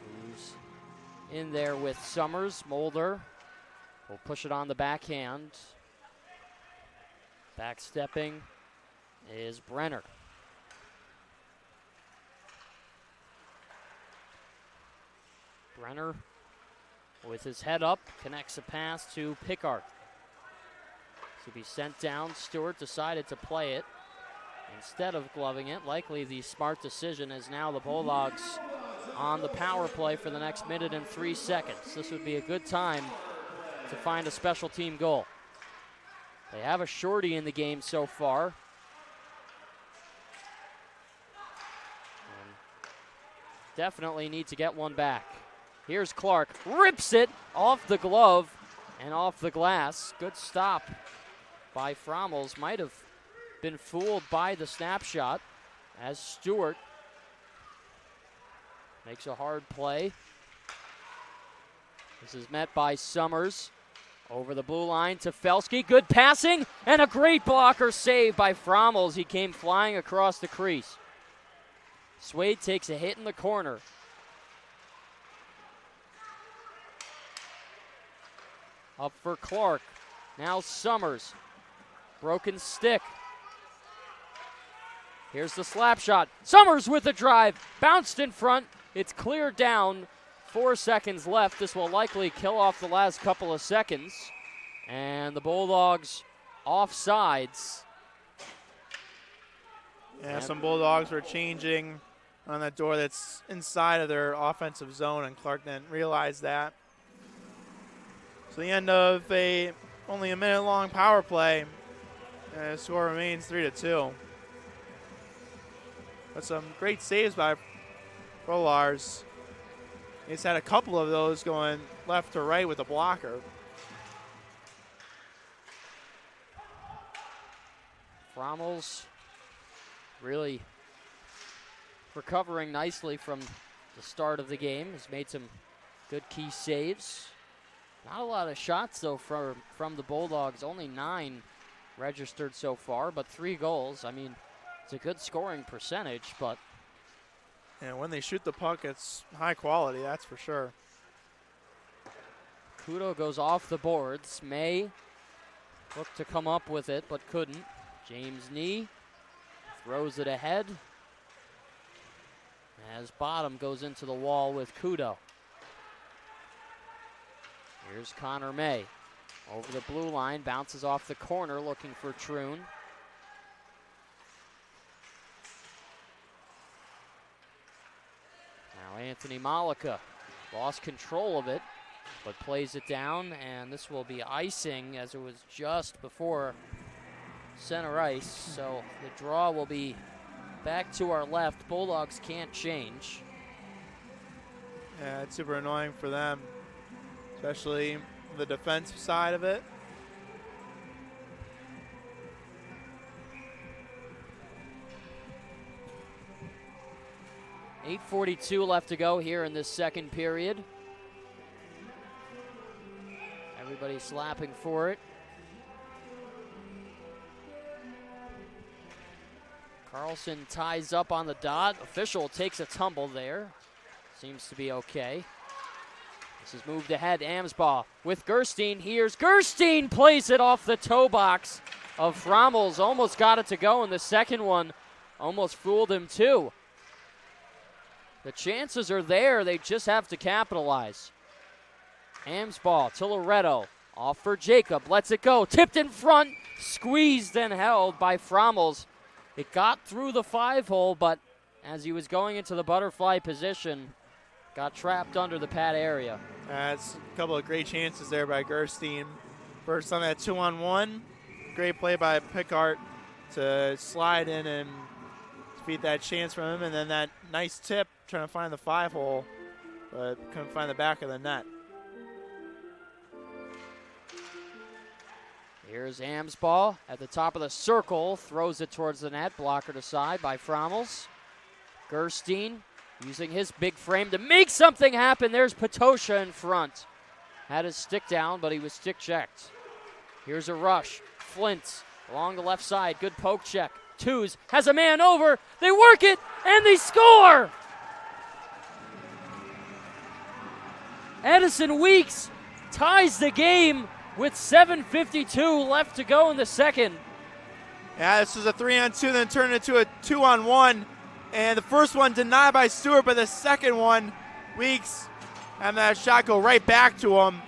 who's in there with Summers. Mulder will push it on the backhand. Backstepping is Brenner. Brenner with his head up connects a pass to Pickard. To be sent down, Stewart decided to play it instead of gloving it. Likely the smart decision, as now the Bulldogs on the power play for the next minute and 3 seconds. This would be a good time to find a special team goal. They have a shorty in the game so far. And definitely need to get one back. Here's Clark, rips it off the glove and off the glass. Good stop by Frommels. Might have been fooled by the snapshot as Stewart makes a hard play. This is met by Summers. Over the blue line to Felski. Good passing and a great blocker save by Frommels. He came flying across the crease. Swade takes a hit in the corner. Up for Clark. Now Summers. Broken stick. Here's the slap shot. Summers with the drive. Bounced in front. It's cleared down. 4 seconds left. This will likely kill off the last couple of seconds. And the Bulldogs offsides. Yeah, some Bulldogs were changing on that door that's inside of their offensive zone, and Clark didn't realize that. So the end of only a minute-long power play. Score remains 3-2. But some great saves by Rolars. He's had a couple of those going left to right with a blocker. Frommels really recovering nicely from the start of the game. Has made some good key saves. Not a lot of shots, though, from the Bulldogs. Only 9 registered so far, but 3 goals. I mean, it's a good scoring percentage, but... And when they shoot the puck, it's high quality, that's for sure. Kudo goes off the boards. May looked to come up with it, but couldn't. James Nee throws it ahead as Bottom goes into the wall with Kudo. Here's Connor May. Over the blue line, bounces off the corner, looking for Troon. Now Anthony Malika lost control of it, but plays it down, and this will be icing as it was just before center ice. So the draw will be back to our left. Bulldogs can't change. Yeah, it's super annoying for them, especially the defensive side of it. .8:42 left to go here in this second period. Everybody slapping for it. Carlson ties up on the dot. Official takes a tumble there. Seems to be okay. This is moved ahead. Amsbaugh with Gerstein. Here's Gerstein, plays it off the toe box of Frommels. Almost got it to go, and the second one almost fooled him too. The chances are there. They just have to capitalize. Amsbaugh to Loretto. Off for Jacob. Lets it go. Tipped in front. Squeezed and held by Frommels. It got through the 5-hole, but as he was going into the butterfly position, got trapped under the pad area. That's a couple of great chances there by Gerstein. First on that 2-on-1. Great play by Pickart to slide in and defeat that chance from him. And then that nice tip trying to find the 5-hole, but couldn't find the back of the net. Here's Amsbaugh at the top of the circle. Throws it towards the net. Blocker to side by Frommels. Gerstein using his big frame to make something happen. There's Patosha in front. Had his stick down, but he was stick checked. Here's a rush. Flint along the left side. Good poke check. Twos has a man over. They work it, and they score! Edison Weeks ties the game with 7:52 left to go in the second. Yeah, this was a 3-on-2, then turned into a 2-on-1. And the first one denied by Stewart, but the second one, Weeks having that shot go right back to him.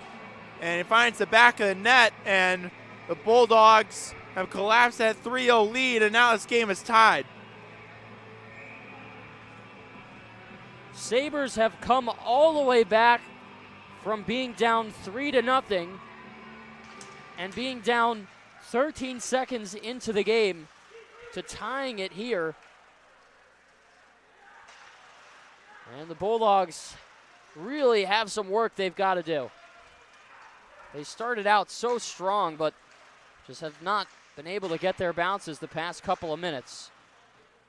And he finds the back of the net, and the Bulldogs have collapsed that 3-0 lead, and now this game is tied. Sabres have come all the way back from being down 3-0 and being down 13 seconds into the game to tying it here. And the Bulldogs really have some work they've got to do. They started out so strong, but just have not been able to get their bounces the past couple of minutes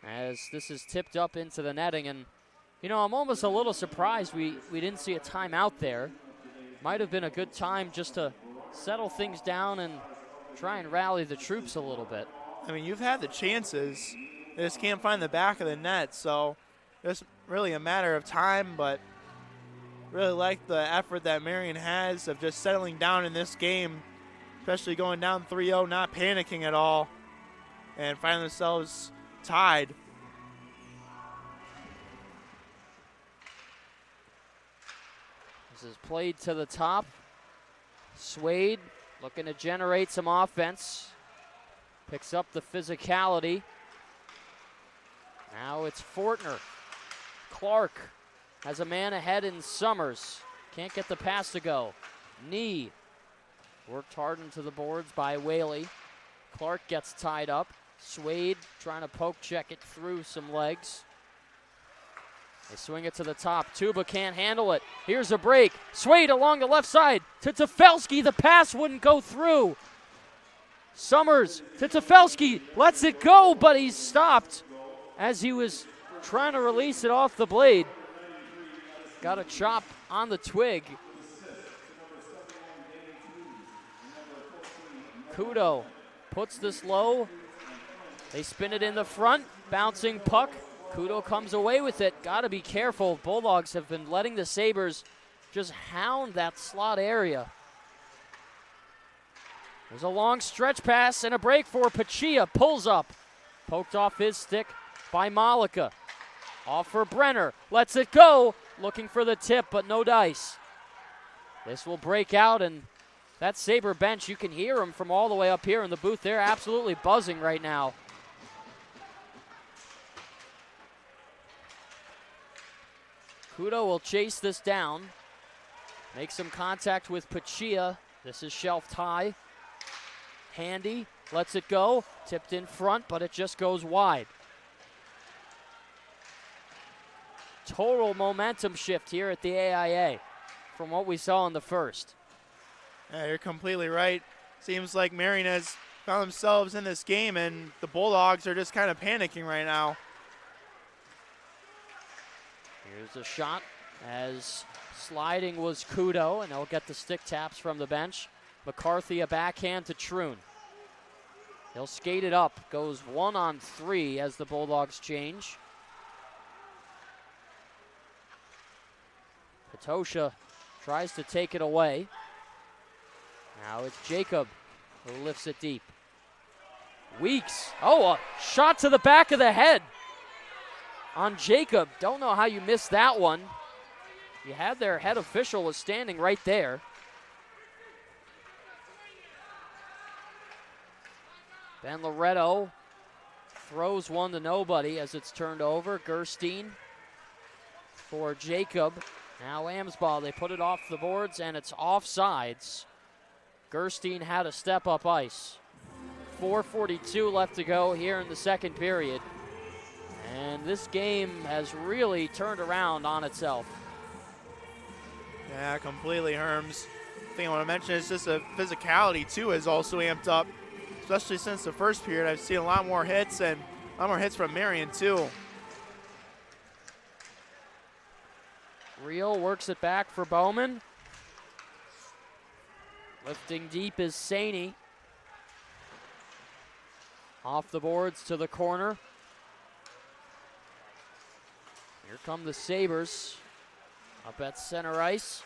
as this is tipped up into the netting. And, you know, I'm almost a little surprised we didn't see a timeout there. Might have been a good time just to settle things down and try and rally the troops a little bit. I mean, you've had the chances. They just can't find the back of the net, so it's really a matter of time, but really like the effort that Marian has of just settling down in this game, especially going down 3-0, not panicking at all, and finding themselves tied. This is played to the top. Swade looking to generate some offense. Picks up the physicality. Now it's Fortner. Clark has a man ahead in Summers. Can't get the pass to go. Knee. Worked hard into the boards by Whaley. Clark gets tied up. Swade trying to poke check it through some legs. They swing it to the top. Tuba can't handle it. Here's a break. Swade along the left side to Tefelsky. The pass wouldn't go through. Summers to Tefelsky. Lets it go, but he's stopped as he was trying to release it off the blade. Got a chop on the twig. Kudo puts this low. They spin it in the front. Bouncing puck. Kudo comes away with it. Got to be careful. Bulldogs have been letting the Sabres just hound that slot area. There's a long stretch pass and a break for Pachia. Pulls up. Poked off his stick by Malika. Off for Brenner. Lets it go. Looking for the tip, but no dice. This will break out, and that Sabre bench, you can hear them from all the way up here in the booth. They're absolutely buzzing right now. Kudo will chase this down. Make some contact with Pachia. This is shelved high. Handy lets it go. Tipped in front, but it just goes wide. Total momentum shift here at the AIA from what we saw in the first. Yeah, you're completely right. Seems like Marian has found themselves in this game, and the Bulldogs are just kind of panicking right now. Here's a shot as sliding was Kudo, and they'll get the stick taps from the bench. McCarthy a backhand to Troon. He'll skate it up. Goes 1-on-3 as the Bulldogs change. Patosha tries to take it away. Now it's Jacob who lifts it deep. Weeks. Oh, a shot to the back of the head on Jacob. Don't know how you missed that one. You had their head official was standing right there. Ben Loretto throws one to nobody as it's turned over. Gerstein for Jacob. Now Amsball, they put it off the boards and it's offsides. Gerstein had a step up ice. 4:42 left to go here in the second period. And this game has really turned around on itself. Yeah, completely, Herms. The thing I want to mention is just the physicality, too, has also amped up, especially since the first period. I've seen a lot more hits and a lot more hits from Marian, too. Real works it back for Bowman. Lifting deep is Saney. Off the boards to the corner. Here come the Sabres up at center ice.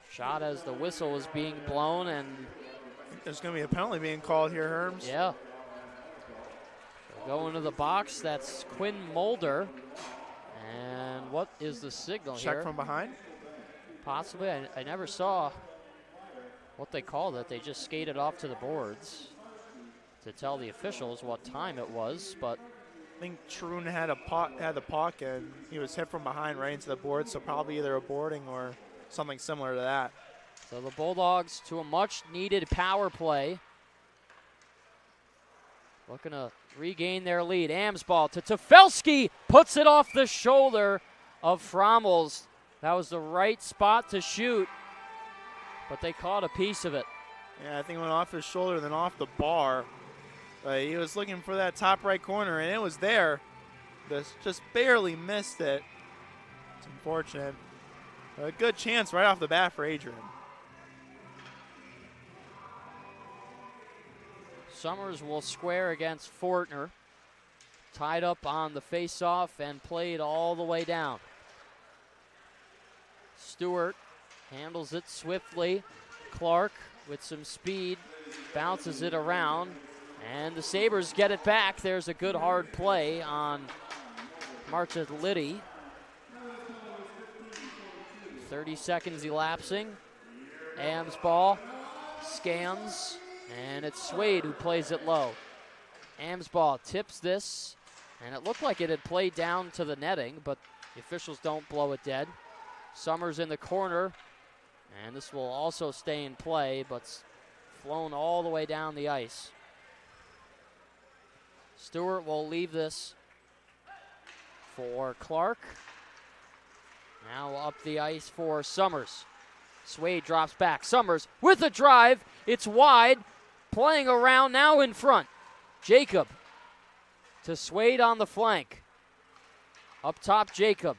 Shot as the whistle is being blown, and there's going to be a penalty being called here, Herms. Yeah. Go into the box. That's Quinn Mulder. And what is the signal here? Check from behind? Possibly. I never saw what they called it. They just skated off to the boards to tell the officials what time it was, but I think Troon had the puck, and he was hit from behind right into the board, so probably either a boarding or something similar to that. So the Bulldogs to a much-needed power play. Looking to regain their lead. Amsball to Tefelsky, puts it off the shoulder of Frommels. That was the right spot to shoot, but they caught a piece of it. Yeah, I think it went off his shoulder, then off the bar. He was looking for that top right corner, and it was there. Just barely missed it. It's unfortunate. A good chance right off the bat for Adrian. Summers will square against Fortner. Tied up on the face-off and played all the way down. Stewart handles it swiftly. Clark with some speed bounces it around, and the Sabres get it back. There's a good hard play on Marta Liddy. 30 seconds elapsing. Amsball scans, and it's Swade who plays it low. Amsball tips this, and it looked like it had played down to the netting, but the officials don't blow it dead. Summers in the corner, and this will also stay in play, but flown all the way down the ice. Stewart will leave this for Clark. Now up the ice for Summers. Swade drops back. Summers with a drive. It's wide. Playing around now in front. Jacob to Swade on the flank. Up top, Jacob.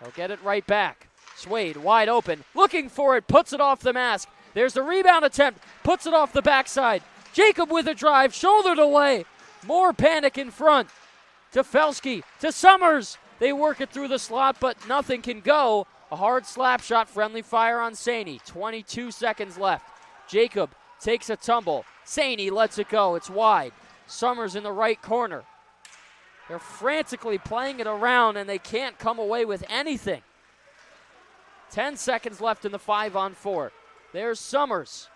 He'll get it right back. Swade wide open. Looking for it. Puts it off the mask. There's the rebound attempt. Puts it off the backside. Jacob with a drive. Shouldered away. More panic in front. Tefelsky to Summers. They work it through the slot, but nothing can go. A hard slap shot, friendly fire on Saney. 22 seconds left. Jacob takes a tumble. Saney lets it go. It's wide. Summers in the right corner. They're frantically playing it around, and they can't come away with anything. 10 seconds left in the 5-on-4. There's Summers.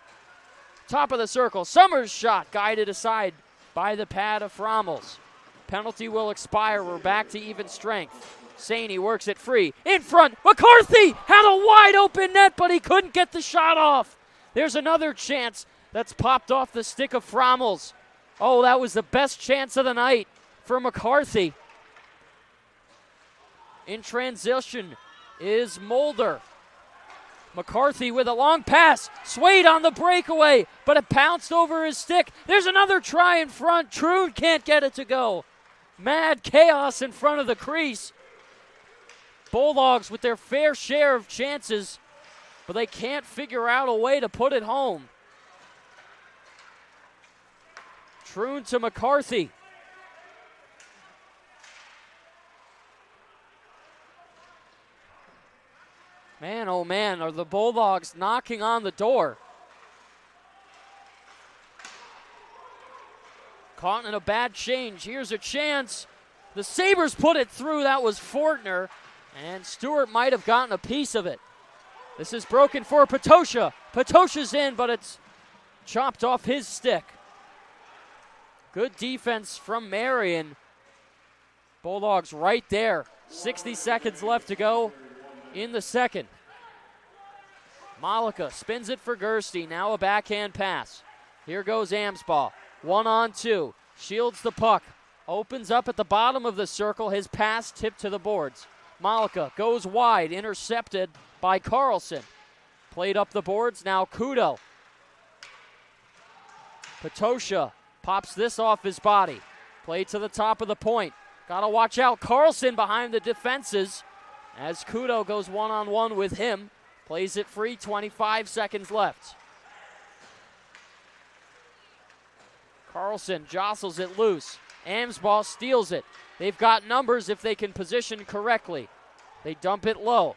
Top of the circle. Summers' shot guided aside by the pad of Frommels. Penalty will expire. We're back to even strength. Saney works it free. In front, McCarthy had a wide open net, but he couldn't get the shot off. There's another chance that's popped off the stick of Frommels. Oh, that was the best chance of the night for McCarthy. In transition is Mulder. McCarthy with a long pass. Swade on the breakaway, but it bounced over his stick. There's another try in front. Troon can't get it to go. Mad chaos in front of the crease. Bulldogs with their fair share of chances, but they can't figure out a way to put it home. Troon to McCarthy. Man, oh man, are the Bulldogs knocking on the door. Caught in a bad change. Here's a chance. The Sabres put it through. That was Fortner, and Stewart might have gotten a piece of it. This is broken for Patosha. Patosha's in, but it's chopped off his stick. Good defense from Marian. Bulldogs right there. 60 seconds left to go in the second. Malika spins it for Gerste. Now a backhand pass. Here goes Amsbaugh. 1-on-2. Shields the puck. Opens up at the bottom of the circle. His pass tipped to the boards. Malika goes wide. Intercepted by Carlson. Played up the boards. Now Kudo. Patosha pops this off his body. Play to the top of the point. Got to watch out. Carlson behind the defenses as Kudo goes one-on-one with him. Plays it free. 25 seconds left. Carlson jostles it loose. Amsbaugh steals it. They've got numbers if they can position correctly. They dump it low.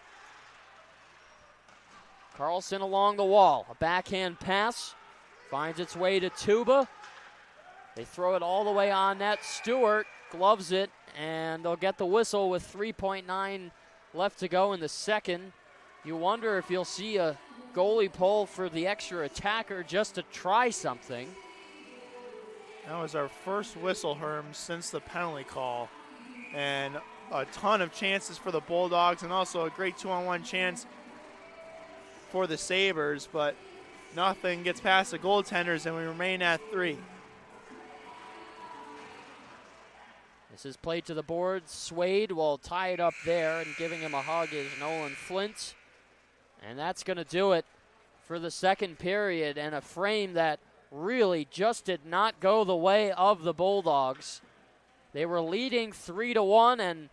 Carlson along the wall. A backhand pass. Finds its way to Tuba. They throw it all the way on net. Stewart gloves it, and they'll get the whistle with 3.9 left to go in the second. You wonder if you'll see a goalie pull for the extra attacker just to try something. That was our first whistle, Herm, since the penalty call. And a ton of chances for the Bulldogs, and also a great 2-on-1 chance for the Sabres, but nothing gets past the goaltenders, and we remain at 3. This is played to the boards. Swade will tie it up there, and giving him a hug is Nolan Flint. And that's going to do it for the second period, and a frame that really just did not go the way of the Bulldogs. They were leading 3-1, and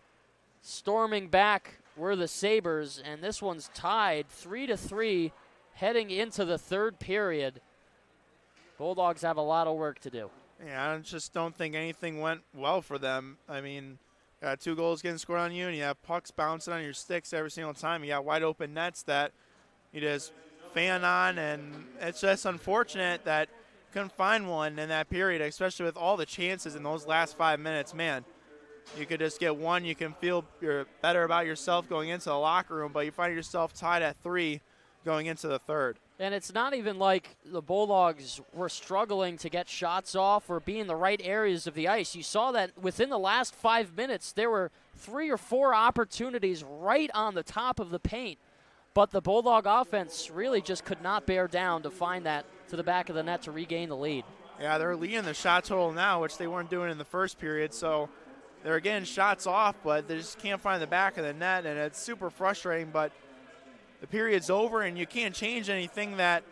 storming back were the Sabres, and this one's tied 3-3 heading into the third period. Bulldogs have a lot of work to do. Yeah, I just don't think anything went well for them. I mean, you got 2 goals getting scored on you, and you have pucks bouncing on your sticks every single time. You got wide open nets that you just fan on, and it's just unfortunate that couldn't find one in that period, especially with all the chances in those last 5 minutes. Man, you could just get one. You can feel you're better about yourself going into the locker room, but you find yourself tied at 3 going into the third. And it's not even like the Bulldogs were struggling to get shots off or be in the right areas of the ice. You saw that within the last 5 minutes, there were 3 or 4 opportunities right on the top of the paint. But the Bulldog offense really just could not bear down to find that to the back of the net to regain the lead. Yeah, they're leading the shot total now, which they weren't doing in the first period. So they're getting shots off, but they just can't find the back of the net, and it's super frustrating. But the period's over, and you can't change anything that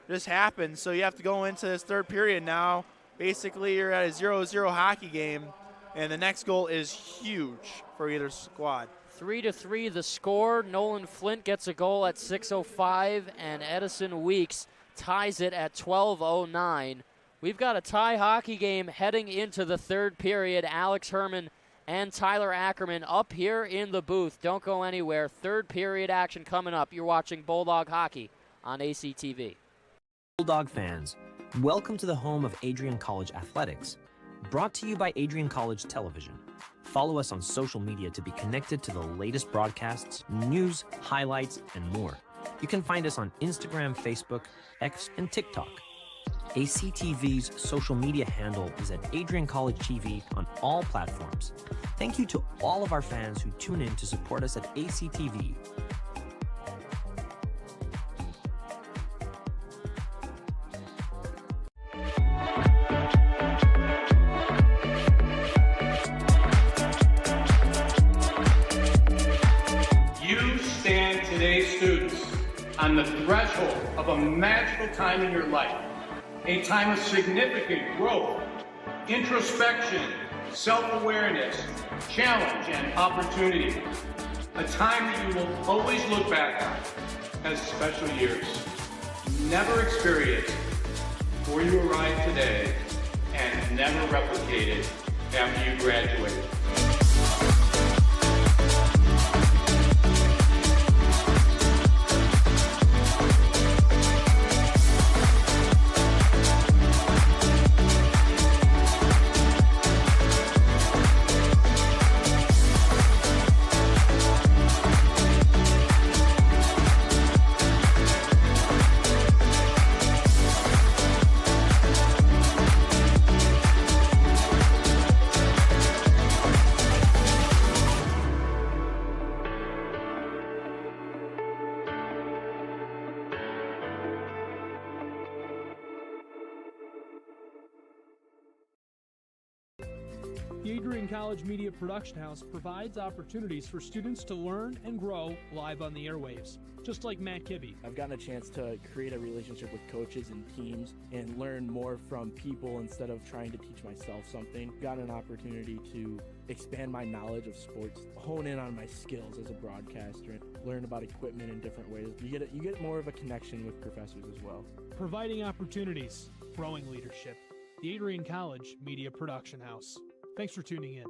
just happened. So you have to go into this third period now. Basically, you're at a 0-0 hockey game, and the next goal is huge for either squad. 3-3 the score. Nolan Flint gets a goal at 6:05, and Edison Weeks ties it at 12:09. We've got a tie hockey game heading into the third period. Alex Herman and Tyler Ackerman up here in the booth. Don't go anywhere. Third period action coming up. You're watching Bulldog Hockey on ACTV. Bulldog fans, welcome to the home of Adrian College Athletics. Brought to you by Adrian College Television. Follow us on social media to be connected to the latest broadcasts, news, highlights, and more. You can find us on Instagram, Facebook, X, and TikTok. ACTV's social media handle is at Adrian College TV on all platforms. Thank you to all of our fans who tune in to support us at ACTV. You stand today, students, on the threshold of a magical time in your life, a time of significant growth, introspection, self-awareness, challenge, and opportunity. A time that you will always look back on as special years. Never experienced before you arrived today and never replicated after you graduated. The Adrian College Media Production House provides opportunities for students to learn and grow live on the airwaves, just like Matt Kibbe. I've gotten a chance to create a relationship with coaches and teams and learn more from people instead of trying to teach myself something. Gotten an opportunity to expand my knowledge of sports, hone in on my skills as a broadcaster, learn about equipment in different ways. You get more of a connection with professors as well. Providing opportunities, growing leadership. The Adrian College Media Production House. Thanks for tuning in.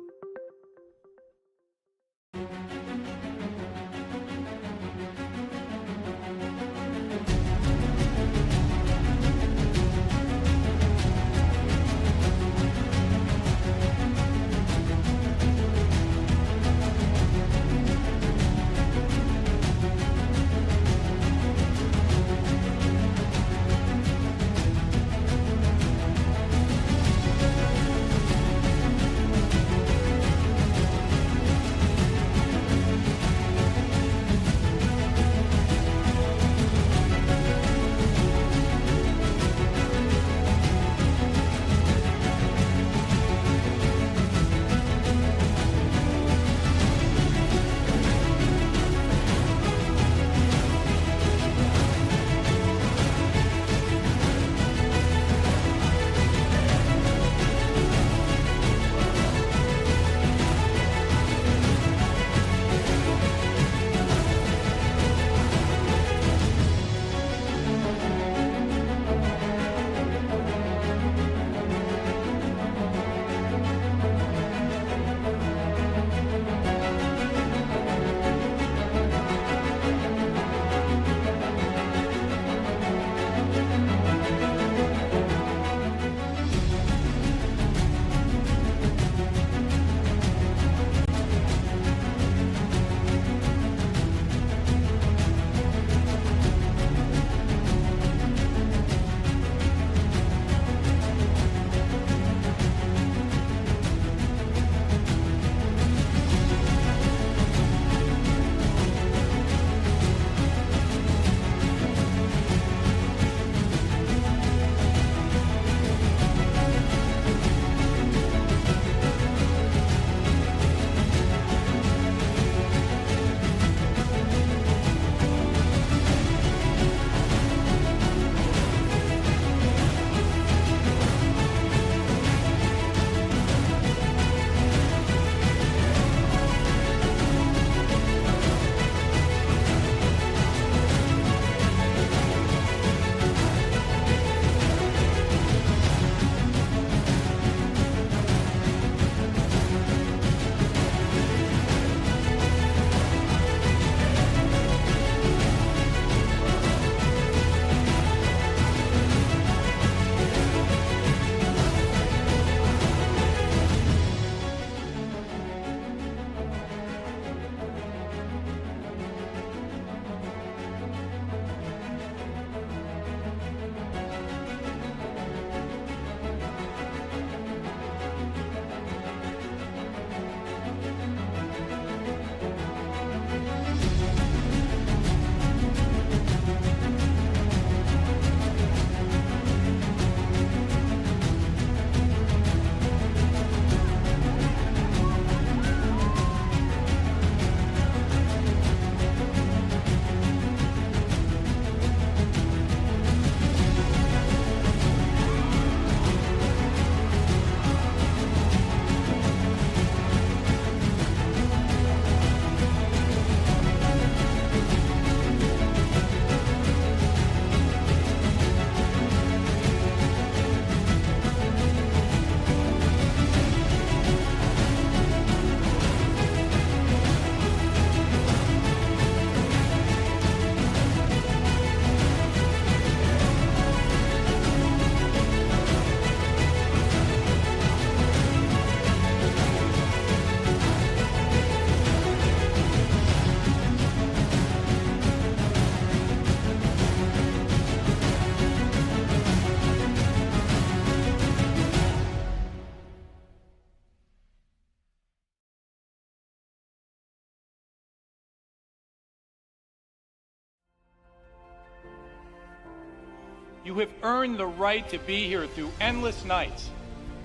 You have earned the right to be here through endless nights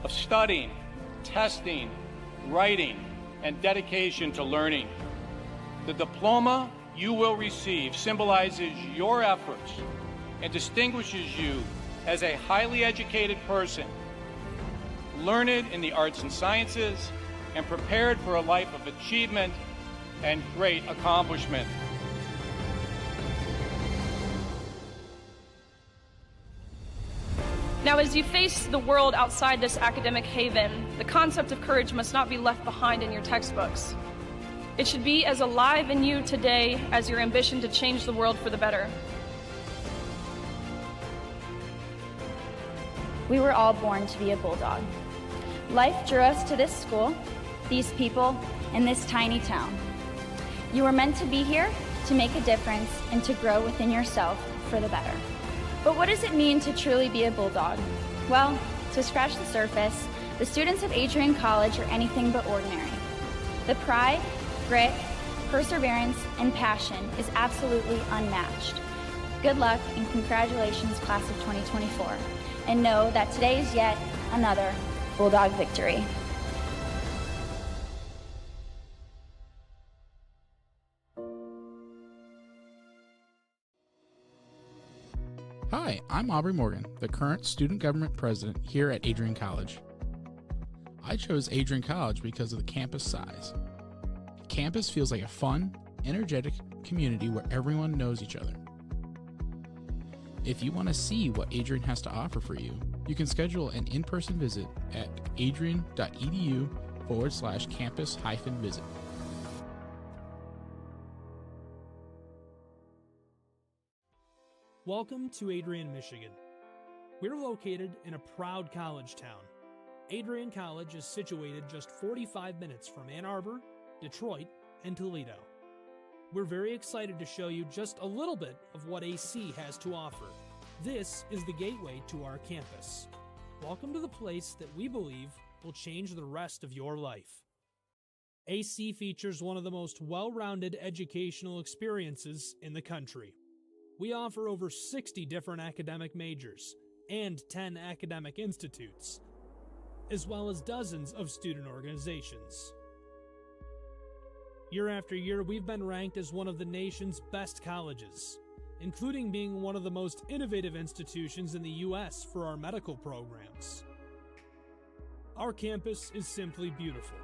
of studying, testing, writing, and dedication to learning. The diploma you will receive symbolizes your efforts and distinguishes you as a highly educated person, learned in the arts and sciences, and prepared for a life of achievement and great accomplishment. Now, as you face the world outside this academic haven, the concept of courage must not be left behind in your textbooks. It should be as alive in you today as your ambition to change the world for the better. We were all born to be a Bulldog. Life drew us to this school, these people, and this tiny town. You were meant to be here to make a difference and to grow within yourself for the better. But what does it mean to truly be a Bulldog? Well, to scratch the surface, the students of Adrian College are anything but ordinary. The pride, grit, perseverance, and passion is absolutely unmatched. Good luck and congratulations, class of 2024. And know that today is yet another Bulldog victory. Hi, I'm Aubrey Morgan, the current student government president here at Adrian College. I chose Adrian College because of the campus size. Campus feels like a fun, energetic community where everyone knows each other. If you want to see what Adrian has to offer for you, you can schedule an in-person visit at adrian.edu/campus-visit. Welcome to Adrian, Michigan. We're located in a proud college town. Adrian College is situated just 45 minutes from Ann Arbor, Detroit, and Toledo. We're very excited to show you just a little bit of what AC has to offer. This is the gateway to our campus. Welcome to the place that we believe will change the rest of your life. AC features one of the most well-rounded educational experiences in the country. We offer over 60 different academic majors and 10 academic institutes, as well as dozens of student organizations. Year after year, we've been ranked as one of the nation's best colleges, including being one of the most innovative institutions in the U.S. for our medical programs. Our campus is simply beautiful.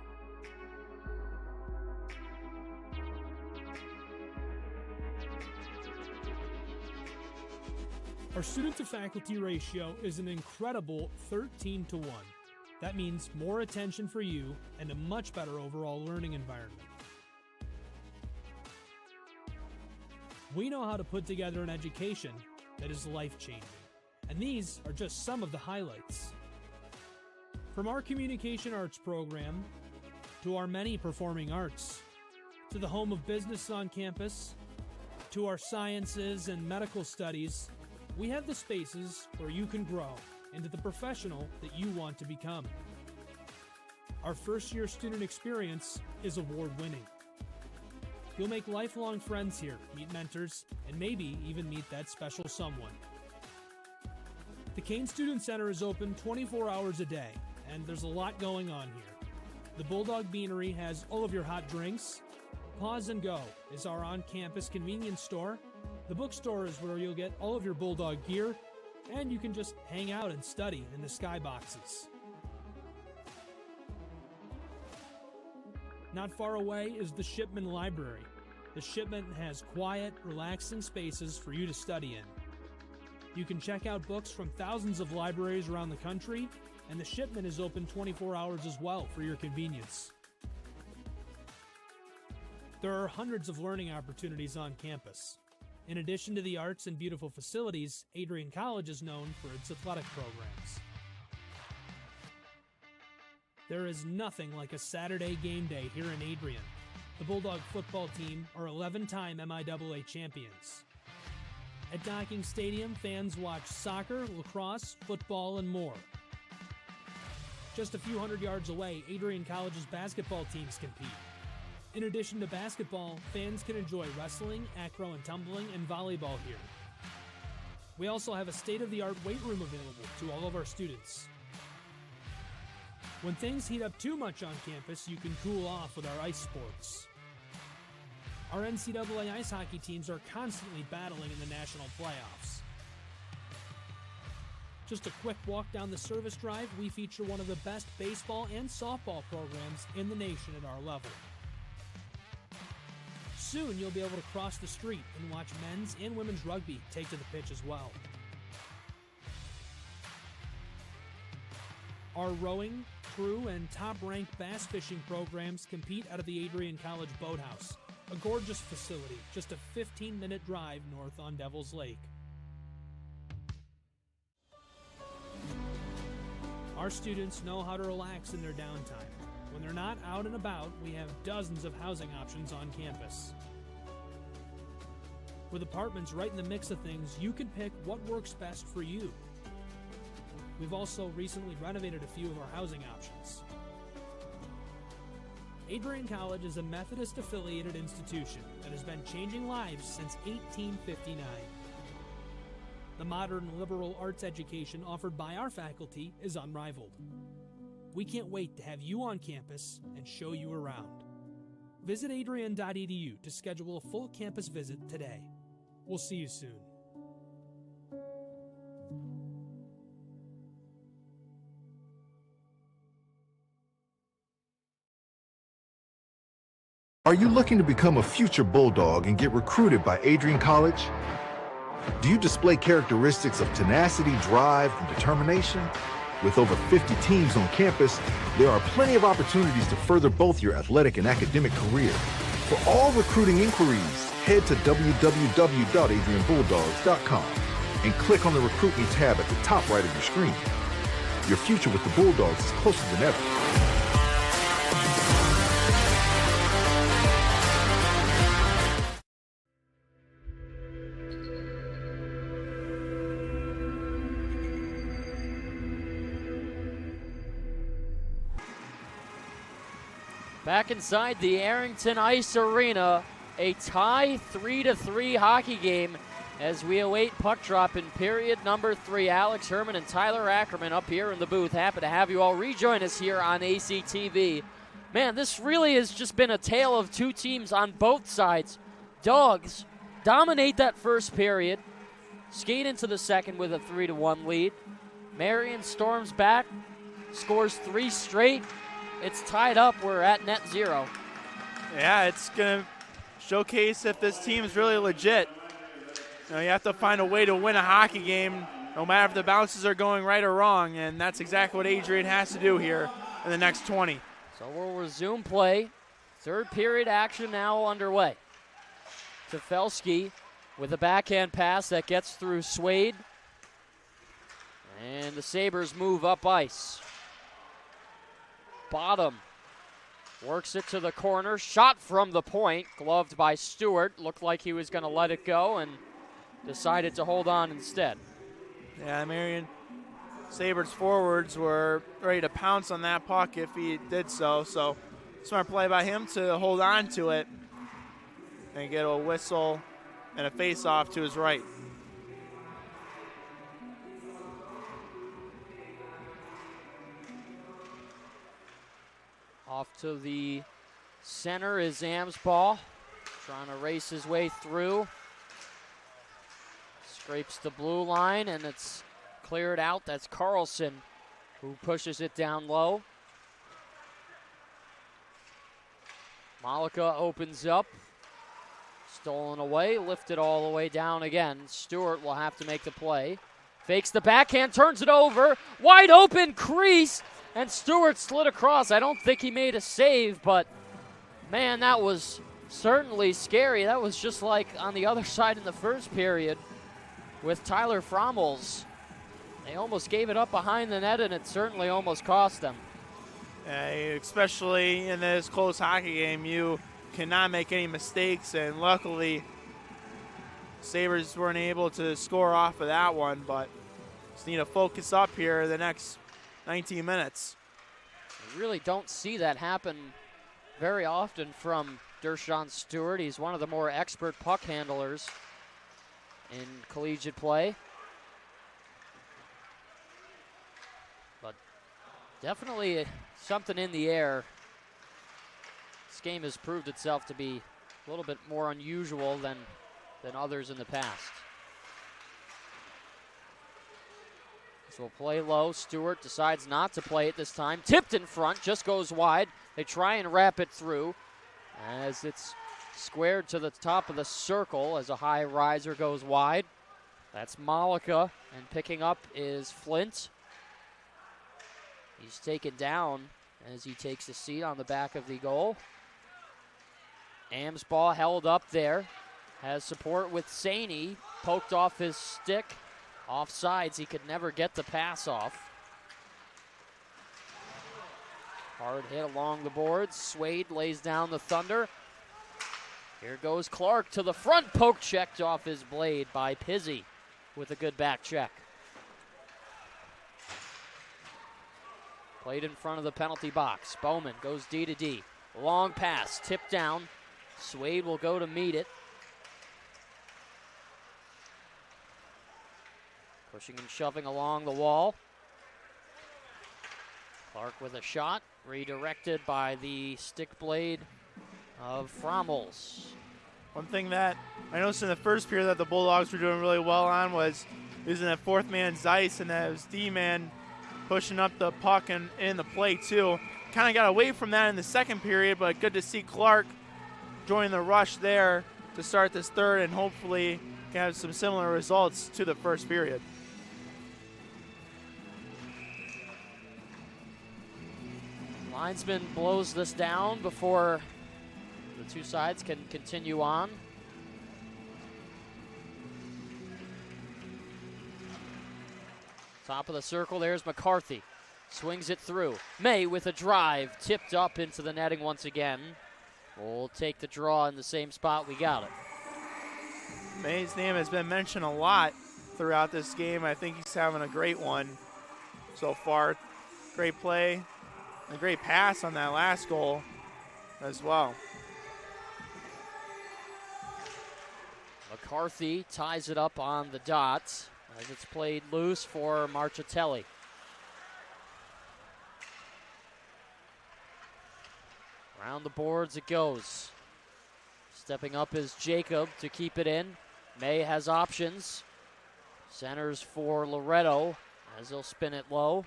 Our student-to-faculty ratio is an incredible 13-to-1. That means more attention for you and a much better overall learning environment. We know how to put together an education that is life-changing, and these are just some of the highlights. From our communication arts program, to our many performing arts, to the home of business on campus, to our sciences and medical studies, we have the spaces where you can grow into the professional that you want to become. Our first-year student experience is award-winning. You'll make lifelong friends here, meet mentors, and maybe even meet that special someone. The Kane Student Center is open 24 hours a day, and there's a lot going on here. The Bulldog Beanery has all of your hot drinks. Pause and Go is our on-campus convenience store. The bookstore is where you'll get all of your Bulldog gear, and you can just hang out and study in the skyboxes. Not far away is the Shipman Library. The Shipman has quiet, relaxing spaces for you to study in. You can check out books from thousands of libraries around the country, and the Shipman is open 24 hours as well for your convenience. There are hundreds of learning opportunities on campus. In addition to the arts and beautiful facilities, Adrian College is known for its athletic programs. There is nothing like a Saturday game day here in Adrian. The Bulldog football team are 11-time MIAA champions. At Docking Stadium, fans watch soccer, lacrosse, football, and more. Just a few hundred yards away, Adrian College's basketball teams compete. In addition to basketball, fans can enjoy wrestling, acro and tumbling, and volleyball here. We also have a state-of-the-art weight room available to all of our students. When things heat up too much on campus, you can cool off with our ice sports. Our NCAA ice hockey teams are constantly battling in the national playoffs. Just a quick walk down the service drive, we feature one of the best baseball and softball programs in the nation at our level. Soon you'll be able to cross the street and watch men's and women's rugby take to the pitch as well. Our rowing, crew, and top-ranked bass fishing programs compete out of the Adrian College Boathouse, a gorgeous facility just a 15-minute drive north on Devil's Lake. Our students know how to relax in their downtime. When they're not out and about, we have dozens of housing options on campus. With apartments right in the mix of things, you can pick what works best for you. We've also recently renovated a few of our housing options. Adrian College is a Methodist-affiliated institution that has been changing lives since 1859. The modern liberal arts education offered by our faculty is unrivaled. We can't wait to have you on campus and show you around. Visit adrian.edu to schedule a full campus visit today. We'll see you soon. Are you looking to become a future Bulldog and get recruited by Adrian College? Do you display characteristics of tenacity, drive, and determination? With over 50 teams on campus, there are plenty of opportunities to further both your athletic and academic career. For all recruiting inquiries, head to www.adrianbulldogs.com and click on the Recruit Me tab at the top right of your screen. Your future with the Bulldogs is closer than ever. Back inside the Arrington Ice Arena, a tie 3-3 hockey game as we await puck drop in period number 3. Alex Herman and Tyler Ackerman up here in the booth. Happy to have you all rejoin us here on ACTV. Man, this really has just been a tale of two teams on both sides. Dogs dominate that first period, skate into the second with a 3-1 lead. Marian storms back, scores 3 straight. It's tied up. We're at net 0. Yeah, it's going to showcase if this team is really legit. You have to find a way to win a hockey game, no matter if the bounces are going right or wrong, and that's exactly what Adrian has to do here in the next 20. So we'll resume play. Third period action now underway. Tefelsky with a backhand pass that gets through Swade. And the Sabres move up ice. Bottom works it to the corner. Shot from the point, gloved by Stewart. Looked like he was going to let it go and decided to hold on instead. Yeah, Marian Sabres forwards were ready to pounce on that puck if he did so. So smart play by him to hold on to it and get a whistle and a face-off to his right. Off to the center is Amsbaugh, trying to race his way through. Scrapes the blue line, and it's cleared out. That's Carlson who pushes it down low. Malika opens up. Stolen away, lifted all the way down again. Stewart will have to make the play. Fakes the backhand, turns it over. Wide open crease, and Stewart slid across. I don't think he made a save, but man, that was certainly scary. That was just like on the other side in the first period with Tyler Frommels. They almost gave it up behind the net, and it certainly almost cost them. Especially in this close hockey game, you cannot make any mistakes, and luckily Sabres weren't able to score off of that one, but just need to focus up here the next 19 minutes. I really don't see that happen very often from Dershawn Stewart. He's one of the more expert puck handlers in collegiate play. Definitely something in the air. This game has proved itself to be a little bit more unusual than others in the past. So we'll play low. Stewart decides not to play it this time. Tipped in front, just goes wide. They try and wrap it through as it's squared to the top of the circle as a high riser goes wide. That's Malika, and picking up is Flint. He's taken down as he takes a seat on the back of the goal. Am's ball held up there. Has support with Saney. Poked off his stick. Offsides, he could never get the pass off. Hard hit along the boards. Swade lays down the Thunder. Here goes Clark to the front. Poke checked off his blade by Pizzi with a good back check. Played in front of the penalty box. Bowman goes D to D. Long pass, tipped down. Swade will go to meet it. Pushing and shoving along the wall. Clark with a shot, redirected by the stick blade of Frommels. One thing that I noticed in the first period that the Bulldogs were doing really well on was using that fourth man Zeiss, and that was D-man pushing up the puck and in the play too. Kind of got away from that in the second period, but good to see Clark join the rush there to start this third, and hopefully can have some similar results to the first period. Linesman blows this down before the two sides can continue on. Top of the circle, there's McCarthy. Swings it through. May with a drive, tipped up into the netting once again. We'll take the draw in the same spot we got it. May's name has been mentioned a lot throughout this game. I think he's having a great one so far. Great play, a great pass on that last goal as well. McCarthy ties it up on the dot as it's played loose for Marchitelli. Around the boards it goes. Stepping up is Jacob to keep it in. May has options. Centers for Loretto as he'll spin it low.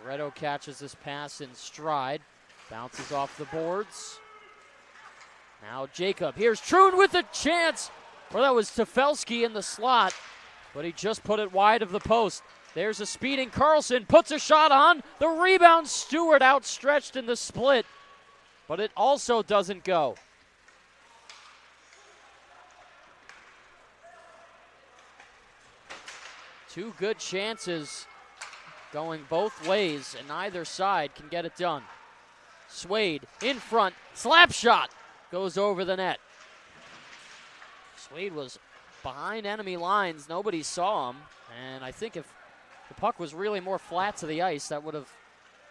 Loretto catches this pass in stride. Bounces off the boards. Now Jacob. Here's Troon with a chance. Or that was Tefelski in the slot, but he just put it wide of the post. There's a speeding Carlson. Puts a shot on. The rebound, Stewart outstretched in the split, but it also doesn't go. Two good chances going both ways, and either side can get it done. Swade in front, slap shot, goes over the net. Swade was behind enemy lines, nobody saw him, and I think if the puck was really more flat to the ice, that would have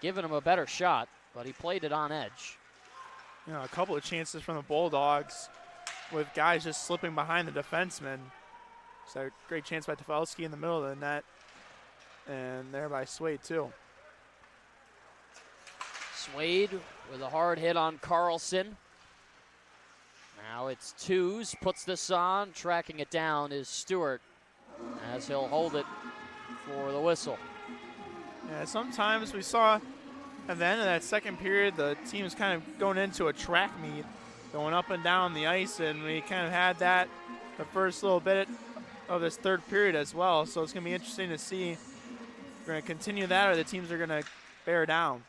given him a better shot, but he played it on edge. You know, a couple of chances from the Bulldogs with guys just slipping behind the defenseman. So a great chance by Tefelski in the middle of the net, and there by Swade too. Swade with a hard hit on Carlson. Now it's twos, puts this on, tracking it down is Stewart as he'll hold it for the whistle. Yeah, sometimes we saw at the end of that second period, the team was kind of going into a track meet, going up and down the ice, and we kind of had that the first little bit of this third period as well. So it's going to be interesting to see if we're going to continue that or the teams are going to bear down.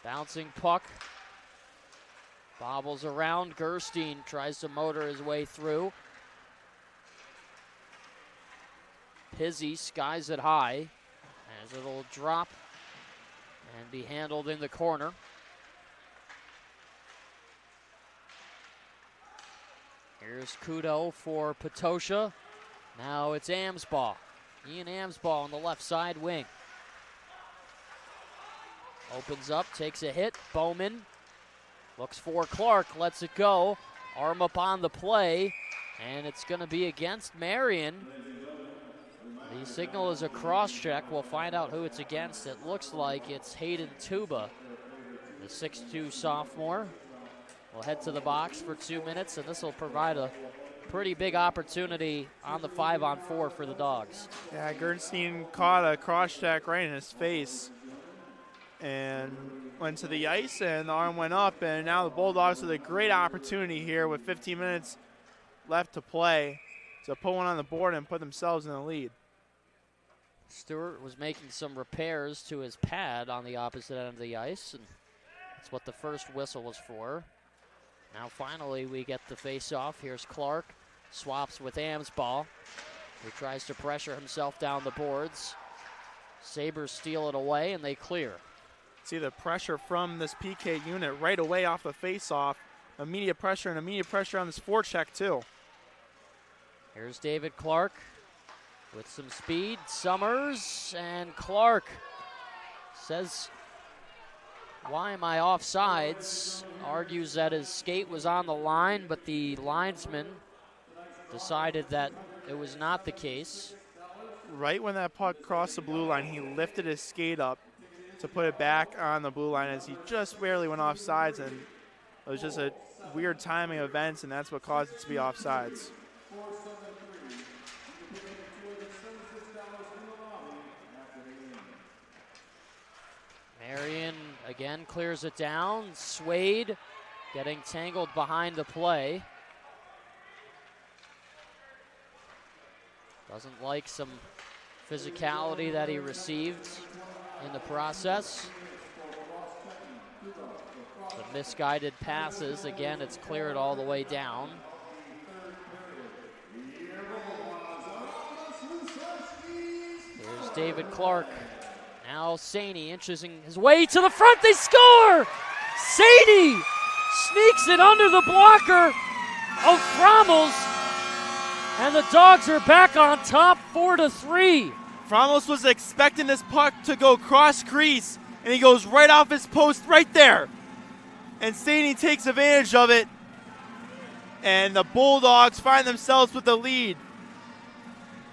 Bouncing puck. Bobbles around. Gerstein tries to motor his way through. Pizzi skies it high as it'll drop and be handled in the corner. Here's Kudo for Potosha. Now it's Amsbaugh. Ian Amsbaugh on the left side wing. Opens up, takes a hit. Bowman looks for Clark, lets it go. Arm up on the play. And it's going to be against Marian. The signal is a cross-check. We'll find out who it's against. It looks like it's Hayden Tuba, the 6'2 sophomore. We'll head to the box for 2 minutes, and this will provide a pretty big opportunity on the 5-on-4 for the Dogs. Yeah, Gernstein caught a cross-check right in his face and went to the ice, and the arm went up, and now the Bulldogs with a great opportunity here with 15 minutes left to play to put one on the board and put themselves in the lead. Stewart was making some repairs to his pad on the opposite end of the ice, and that's what the first whistle was for. Now finally we get the face-off. Here's Clark, swaps with Amsball, who tries to pressure himself down the boards. Sabres steal it away, and they clear. See the pressure from this PK unit right away off the face-off. Immediate pressure and immediate pressure on this forecheck too. Here's David Clark with some speed. Summers, and Clark says, "Why am I offsides?" Argues that his skate was on the line, but the linesman decided that it was not the case. Right when that puck crossed the blue line, he lifted his skate up to put it back on the blue line as he just barely went offsides, and it was just a weird timing of events, and that's what caused it to be offsides. Marian again clears it down. Swade getting tangled behind the play. Doesn't like some physicality that he received in the process. But misguided passes. Again, it's cleared all the way down. Here's David Clark. Now Saney inching his way to the front. They score! Saney sneaks it under the blocker of Frommels. And the Dogs are back on top 4-3. Frommels was expecting this puck to go cross crease, and he goes right off his post right there. And Saney takes advantage of it, and the Bulldogs find themselves with the lead.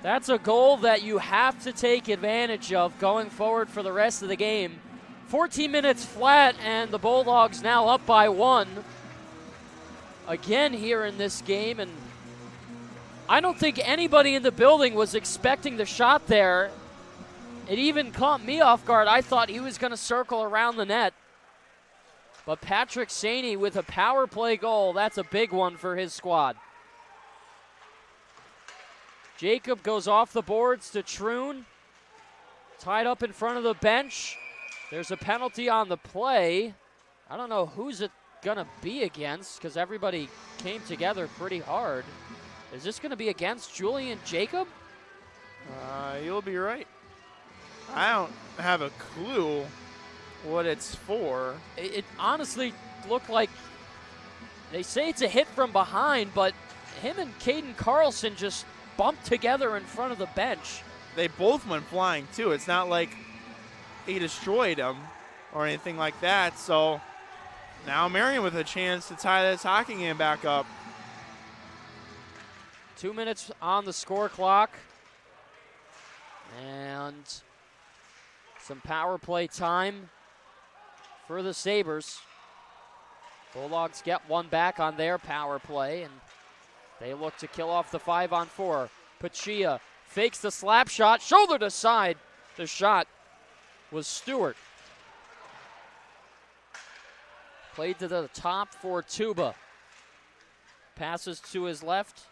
That's a goal that you have to take advantage of going forward for the rest of the game. 14 minutes flat, and the Bulldogs now up by 1. Again here in this game, and I don't think anybody in the building was expecting the shot there. It even caught me off guard. I thought he was going to circle around the net. But Patrick Saney with a power play goal, that's a big one for his squad. Jacob goes off the boards to Troon. Tied up in front of the bench. There's a penalty on the play. I don't know who's it going to be against because everybody came together pretty hard. Is this going to be against Julian Jacob? You'll be right. I don't have a clue what it's for. It honestly looked like, they say it's a hit from behind, but him and Caden Carlson just bumped together in front of the bench. They both went flying too. It's not like he destroyed him or anything like that. So now Marian with a chance to tie this hockey game back up. 2 minutes on the score clock. And some power play time for the Sabres. Bulldogs get one back on their power play, and they look to kill off the 5-on-4. Pachia fakes the slap shot, shoulder to side. The shot was Stewart. Played to the top for Tuba. Passes to his left,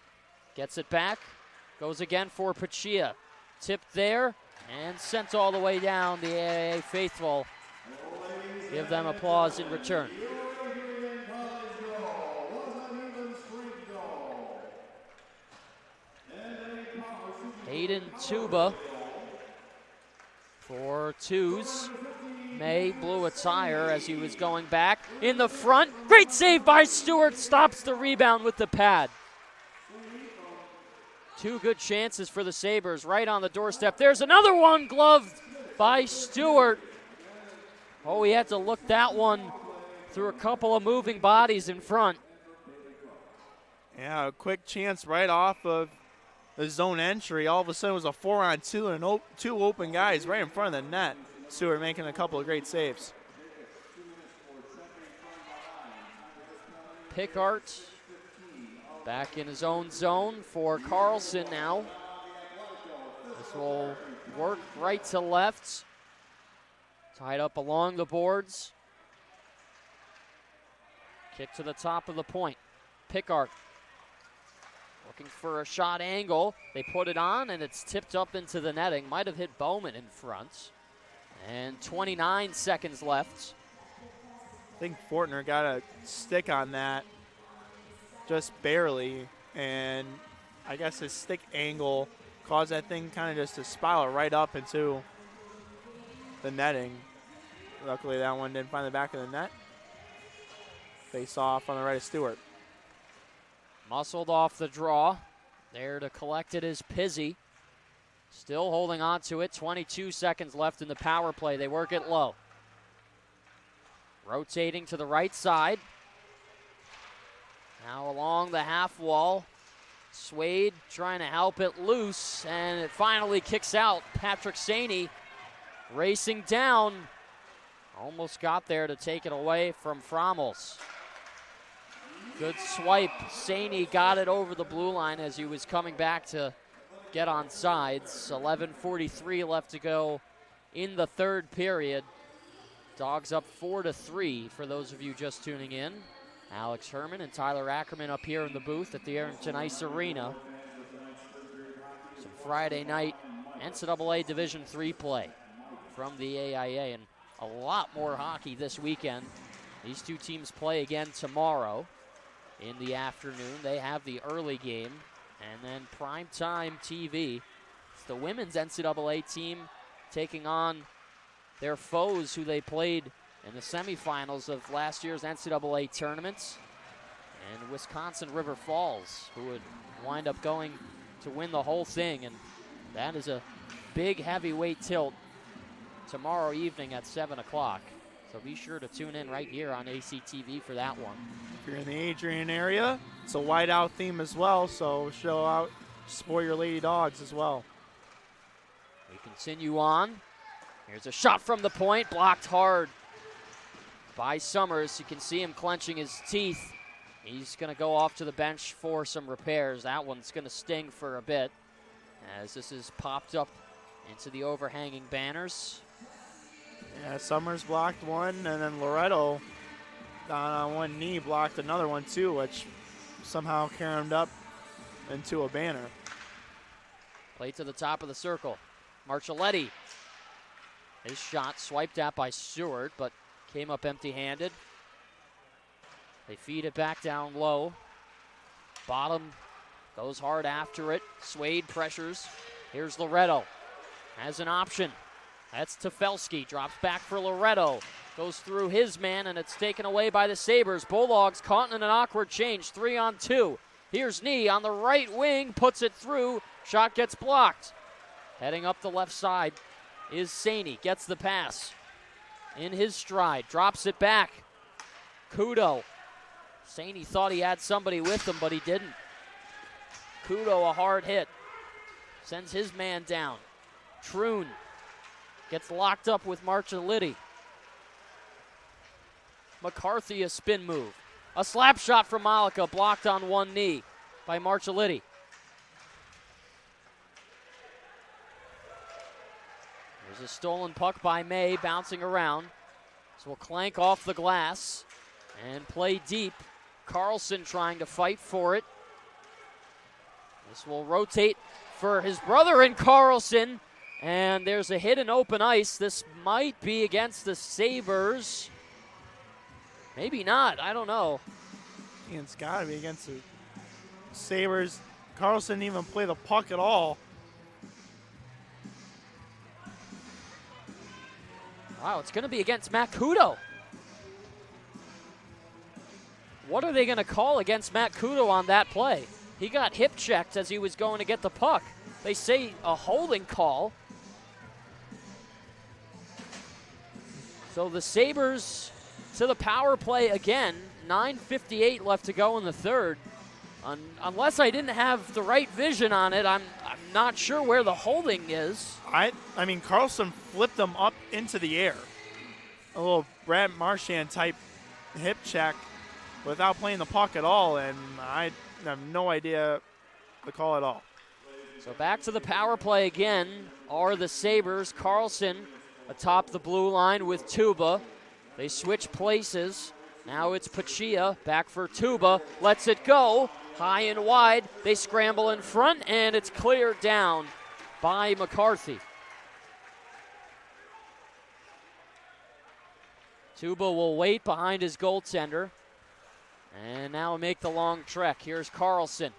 gets it back, goes again for Pachia. Tipped there and sent all the way down. The AAA faithful give them applause in return. Hayden Tuba for twos. May blew a tire as he was going back in the front. Great save by Stewart, stops the rebound with the pad. Two good chances for the Sabres right on the doorstep. There's another one, gloved by Stewart. Oh, he had to look that one through a couple of moving bodies in front. Yeah, a quick chance right off of the zone entry. All of a sudden it was a 4-on-2 and two open guys right in front of the net. Stewart making a couple of great saves. Pickart back in his own zone for Carlson now. This will work right to left. Tied up along the boards. Kick to the top of the point. Pickart looking for a shot angle. They put it on, and it's tipped up into the netting. Might have hit Bowman in front. And 29 seconds left. I think Fortner got a stick on that just barely, and I guess his stick angle caused that thing kind of just to spiral right up into the netting. Luckily that one didn't find the back of the net. Face off on the right of Stewart. Muscled off the draw. There to collect it is Pizzi. Still holding on to it. 22 seconds left in the power play. They work it low. Rotating to the right side. Now along the half wall. Swade trying to help it loose, and it finally kicks out. Patrick Saney racing down. Almost got there to take it away from Frommels. Good swipe. Saney got it over the blue line as he was coming back to get on sides. 11:43 left to go in the third period. Dogs up 4-3 for those of you just tuning in. Alex Herman and Tyler Ackerman up here in the booth at the Arrington Ice Arena. Some Friday night NCAA Division III play from the AIA, and a lot more hockey this weekend. These two teams play again tomorrow in the afternoon. They have the early game, and then primetime TV. It's the women's NCAA team taking on their foes who they played in the semifinals of last year's NCAA tournaments, and Wisconsin River Falls, who would wind up going to win the whole thing. And that is a big heavyweight tilt tomorrow evening at 7 o'clock. So be sure to tune in right here on ACTV for that one. If you're in the Adrian area, it's a whiteout theme as well, so show out, support your Lady Dogs as well. We continue on. Here's a shot from the point, blocked hard by Summers. You can see him clenching his teeth. He's going to go off to the bench for some repairs. That one's going to sting for a bit as this is popped up into the overhanging banners. Yeah, Summers blocked one, and then Loretto down on one knee blocked another one too, which somehow caromed up into a banner. Play to the top of the circle. Marcelletti. His shot swiped at by Stewart, but came up empty-handed. They feed it back down low. Bottom goes hard after it. Swade pressures. Here's Loretto. Has an option. That's Tefelsky. Drops back for Loretto. Goes through his man, and it's taken away by the Sabres. Bulldogs caught in an awkward change. 3-on-2. Here's Knee on the right wing. Puts it through. Shot gets blocked. Heading up the left side is Saney. Gets the pass in his stride. Drops it back. Kudo. Saney thought he had somebody with him, but he didn't. Kudo, a hard hit. Sends his man down. Troon gets locked up with Marcelletti. McCarthy, a spin move. A slap shot from Malika, blocked on one knee by Marcelletti. There's a stolen puck by May, bouncing around. This will clank off the glass and play deep. Carlson trying to fight for it. This will rotate for his brother in Carlson. And there's a hit in open ice. This might be against the Sabres. Maybe not. I don't know. It's got to be against the Sabres. Carlson didn't even play the puck at all. Wow, it's going to be against Matt Kudo. What are they going to call against Matt Kudo on that play? He got hip checked as he was going to get the puck. They say a holding call. So the Sabres to the power play again. 9:58 left to go in the third. Unless I didn't have the right vision on it, I'm not sure where the holding is. I mean, Carlson flipped them up into the air. A little Brad Marchand type hip check without playing the puck at all, and I have no idea the call at all. So back to the power play again are the Sabres. Carlson atop the blue line with Tuba. They switch places. Now it's Pachia back for Tuba. Lets it go. High and wide. They scramble in front, and it's cleared down by McCarthy. Tuba will wait behind his goaltender. And now make the long trek. Here's Carlson.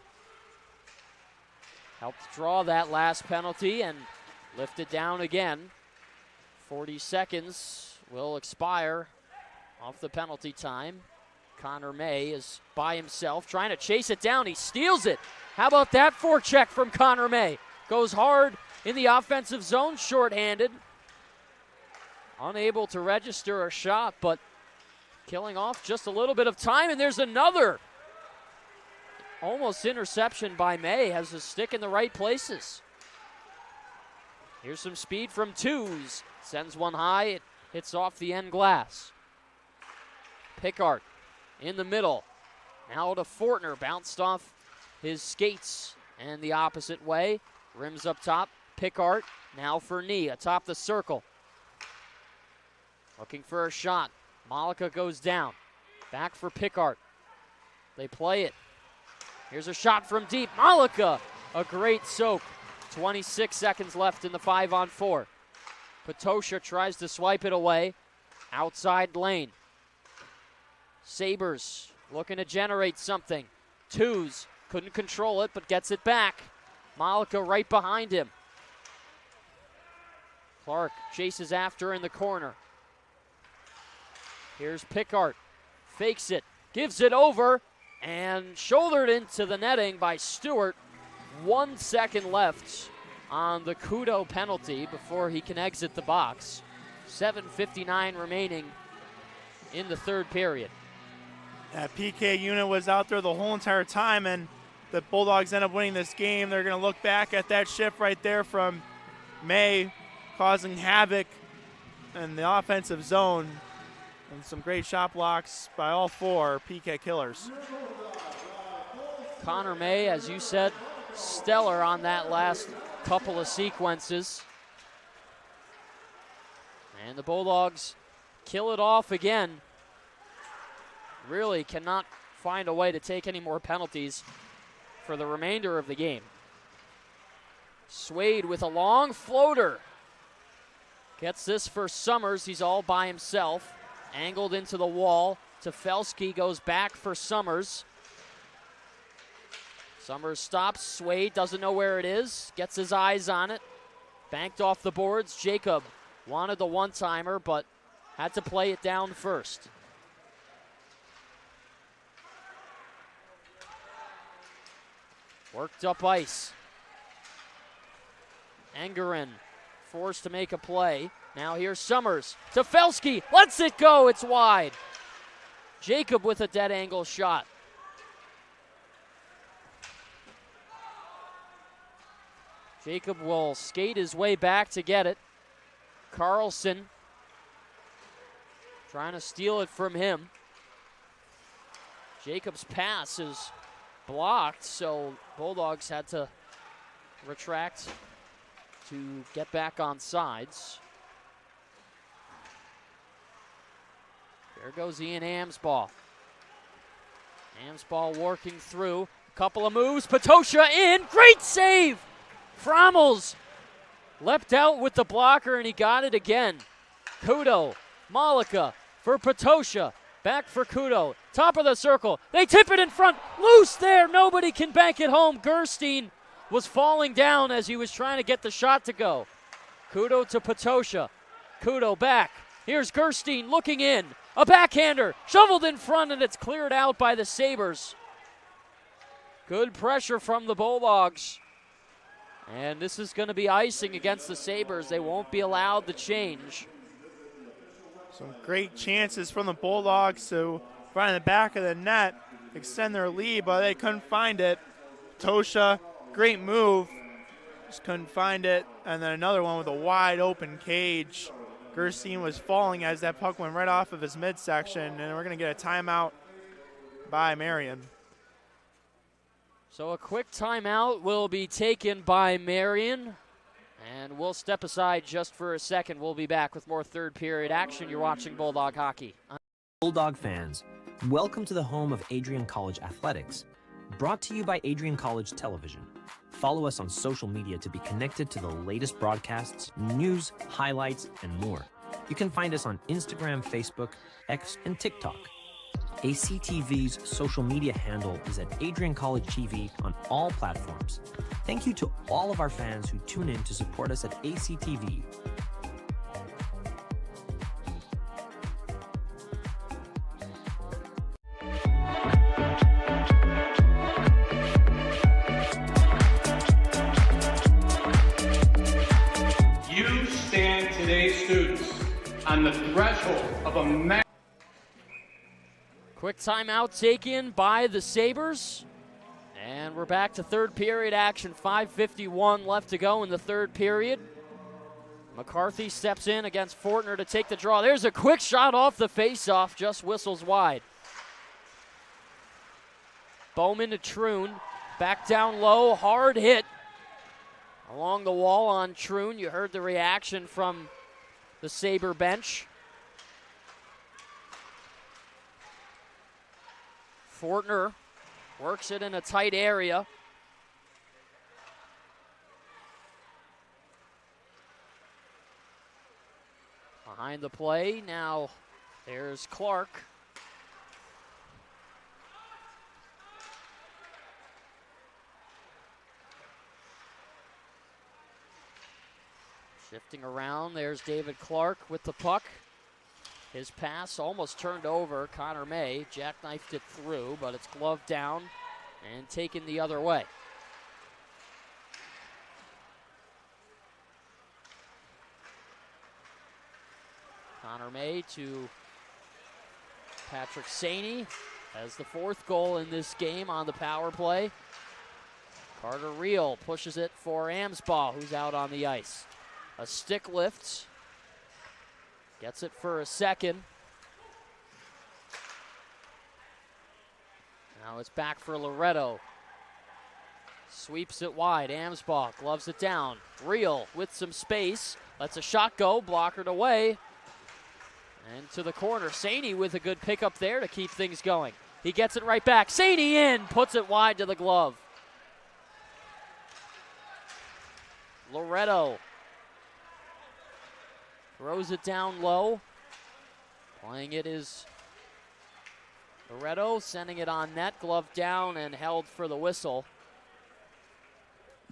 Helped draw that last penalty and lift it down again. 40 seconds will expire off the penalty time. Connor May is by himself trying to chase it down. He steals it. How about that forecheck from Connor May? Goes hard in the offensive zone, shorthanded. Unable to register a shot, but killing off just a little bit of time. And there's another almost interception by May. Has his stick in the right places. Here's some speed from Twos. Sends one high. It hits off the end glass. Pickard in the middle. Now to Fortner. Bounced off his skates and the opposite way. Rims up top. Pickard now for Knee atop the circle. Looking for a shot. Malika goes down. Back for Pickard. They play it. Here's a shot from deep. Malika, a great soak. 26 seconds left in the 5-on-4. Patosha tries to swipe it away. Outside lane. Sabres looking to generate something. Twos couldn't control it, but gets it back. Malika right behind him. Clark chases after in the corner. Here's Pickard. Fakes it. Gives it over. And shouldered into the netting by Stewart. 1 second left on the Kudo penalty before he can exit the box. 7:59 remaining in the third period. That PK unit was out there the whole entire time, and the Bulldogs end up winning this game. They're going to look back at that shift right there from May, causing havoc in the offensive zone. And some great shot blocks by all four PK killers. Connor May, as you said, stellar on that last couple of sequences. And the Bulldogs kill it off again. Really cannot find a way to take any more penalties for the remainder of the game. Swade with a long floater. Gets this for Summers. He's all by himself. Angled into the wall. Tefelsky goes back for Summers. Summers stops. Swade doesn't know where it is. Gets his eyes on it. Banked off the boards. Jacob wanted the one-timer, but had to play it down first. Worked up ice. Engerin forced to make a play. Now here's Summers. Tefelsky lets it go. It's wide. Jacob with a dead angle shot. Jacob will skate his way back to get it. Carlson trying to steal it from him. Jacob's pass is blocked, so Bulldogs had to retract to get back on sides. There goes Ian Amsball. Amsball working through. A couple of moves. Patosha in. Great save! Frommels leapt out with the blocker, and he got it again. Kudo. Malika for Patosha. Back for Kudo. Top of the circle. They tip it in front. Loose there. Nobody can bank it home. Gerstein was falling down as he was trying to get the shot to go. Kudo to Patosha. Kudo back. Here's Gerstein looking in. A backhander. Shoveled in front, and it's cleared out by the Sabres. Good pressure from the Bulldogs. And this is going to be icing against the Sabres. They won't be allowed to change. Some great chances from the Bulldogs to find the back of the net. extend their lead, but they couldn't find it. Tosha, great move, just couldn't find it. And then another one with a wide open cage. Gerstein was falling as that puck went right off of his midsection, and we're going to get a timeout by Marian. So a quick timeout will be taken by Marian, and we'll step aside just for a second. We'll be back with more third period action. You're watching Bulldog Hockey. Bulldog fans, welcome to the home of Adrian College Athletics. Brought to you by Adrian College Television. Follow us on social media to be connected to the latest broadcasts, news, highlights, and more. You can find us on Instagram, Facebook, X, and TikTok. ACTV's social media handle is at Adrian College TV on all platforms. Thank you to all of our fans who tune in to support us at ACTV. You stand today, students, on the threshold of a Quick timeout taken by the Sabres. And we're back to third period action. 5:51 left to go in the third period. McCarthy steps in against Fortner to take the draw. There's a quick shot off the faceoff, just whistles wide. Bowman to Troon. Back down low, hard hit along the wall on Troon. You heard the reaction from the Sabre bench. Fortner works it in a tight area. Behind the play, now there's Clark. Shifting around, there's David Clark with the puck. His pass almost turned over. Connor May jackknifed it through, but it's gloved down and taken the other way. Connor May to Patrick Saney has the fourth goal in this game on the power play. Carter Reel pushes it for Amsbaugh, who's out on the ice. A stick lift. Gets it for a second. Now it's back for Loretto. Sweeps it wide. Amsbaugh gloves it down. Reel with some space. Lets a shot go. Blockered away. And to the corner. Saney with a good pickup there to keep things going. He gets it right back. Saney in. Puts it wide to the glove. Loretto throws it down low. Playing it is Loretto, sending it on net, glove down and held for the whistle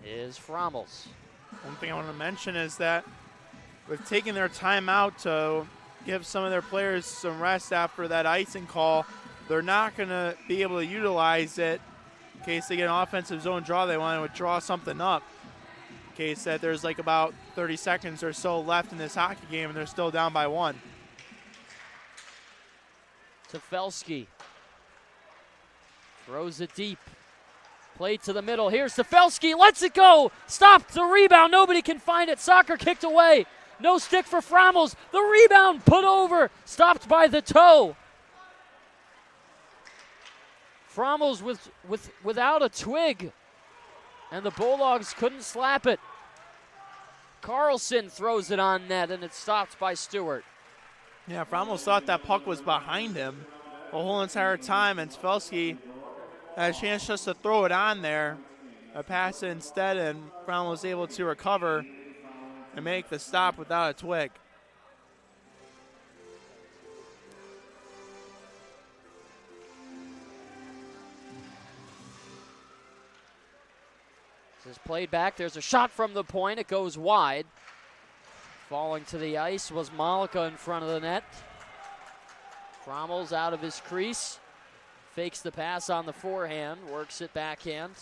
is Frommels. One thing I want to mention is that with taking their time out to give some of their players some rest after that icing call, they're not going to be able to utilize it in case they get an offensive zone draw. They want to draw something up. Case that there's like about 30 seconds or so left in this hockey game and they're still down by 1. Tefelsky throws it deep. Play to the middle. Here's Tefelsky. Lets it go. Stopped. The rebound. Nobody can find it. Soccer kicked away. No stick for Frommels. The rebound put over. Stopped by the toe. Frommels without a twig. And the Bulldogs couldn't slap it. Carlson throws it on net, and it's stopped by Stewart. Yeah, Frommels thought that puck was behind him the whole entire time, and Tefelsky had a chance just to throw it on there. A pass it instead, and Frommels was able to recover and make the stop without a twig. This is played back. There's a shot from the point. It goes wide. Falling to the ice was Malika in front of the net. Frommels out of his crease. Fakes the pass on the forehand. Works it backhand.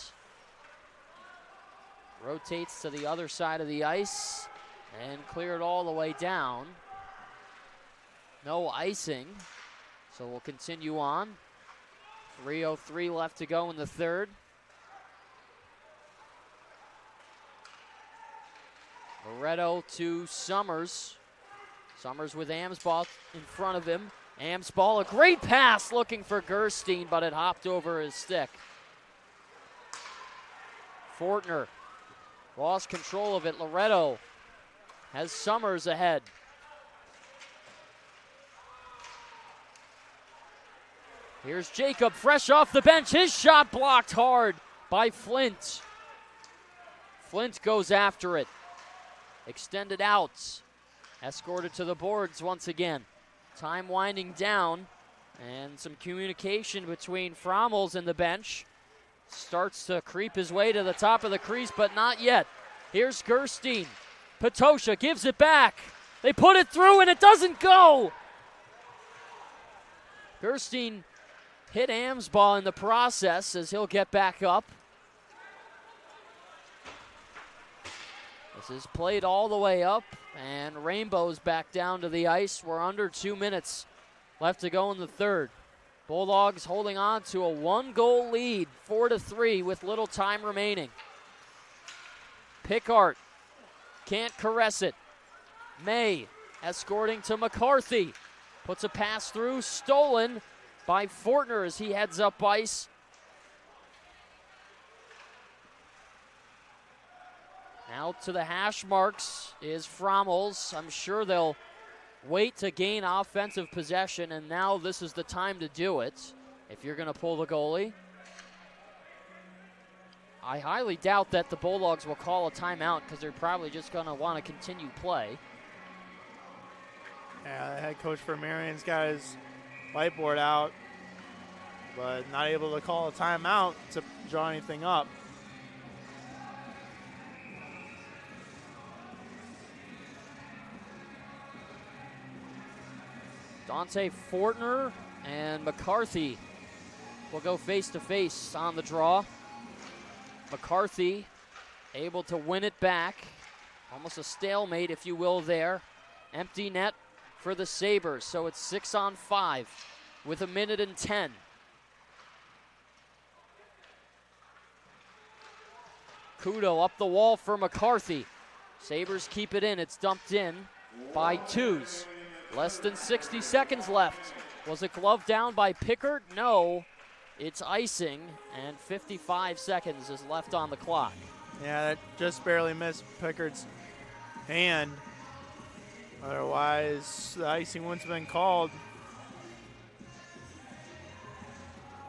Rotates to the other side of the ice. And cleared all the way down. No icing. So we'll continue on. 3:03 left to go in the third. Loretto to Summers. Summers with Amsball in front of him. Amsball, a great pass looking for Gerstein, but it hopped over his stick. Fortner lost control of it. Loretto has Summers ahead. Here's Jacob, fresh off the bench. His shot blocked hard by Flint. Flint goes after it. Extended out. Escorted to the boards once again. Time winding down. And some communication between Frommels and the bench. Starts to creep his way to the top of the crease, but not yet. Here's Gerstein. Patosha gives it back. They put it through and it doesn't go. Gerstein hit Amsball in the process as he'll get back up. This is played all the way up, and Rainbow's back down to the ice. We're under 2 minutes left to go in the third. Bulldogs holding on to a 1-goal lead, 4-3 with little time remaining. Pickart can't caress it. May escorting to McCarthy. Puts a pass through, stolen by Fortner as he heads up ice. Now to the hash marks is Frommels. I'm sure they'll wait to gain offensive possession, and now this is the time to do it if you're going to pull the goalie. I highly doubt that the Bulldogs will call a timeout because they're probably just going to want to continue play. Yeah, the head coach for Marian's got his whiteboard out, but not able to call a timeout to draw anything up. Dante Fortner and McCarthy will go face-to-face on the draw. McCarthy able to win it back. Almost a stalemate, if you will, there. Empty net for the Sabres, so it's 6-on-5 with 1:10. Kudo up the wall for McCarthy. Sabres keep it in. It's dumped in by twos. Less than 60 seconds left. Was it gloved down by Pickard? No. It's icing, and 55 seconds is left on the clock. Yeah, that just barely missed Pickard's hand. Otherwise, the icing wouldn't have been called.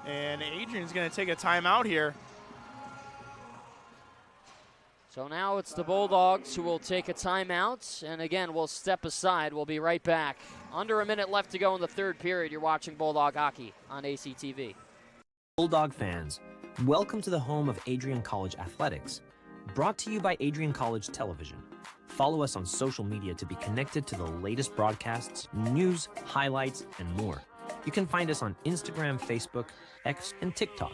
And Adrian's going to take a timeout here. So now it's the Bulldogs who will take a timeout, and again, we'll step aside. We'll be right back. Under a minute left to go in the third period. You're watching Bulldog Hockey on ACTV. Bulldog fans, welcome to the home of Adrian College Athletics. Brought to you by Adrian College Television. Follow us on social media to be connected to the latest broadcasts, news, highlights, and more. You can find us on Instagram, Facebook, X, and TikTok.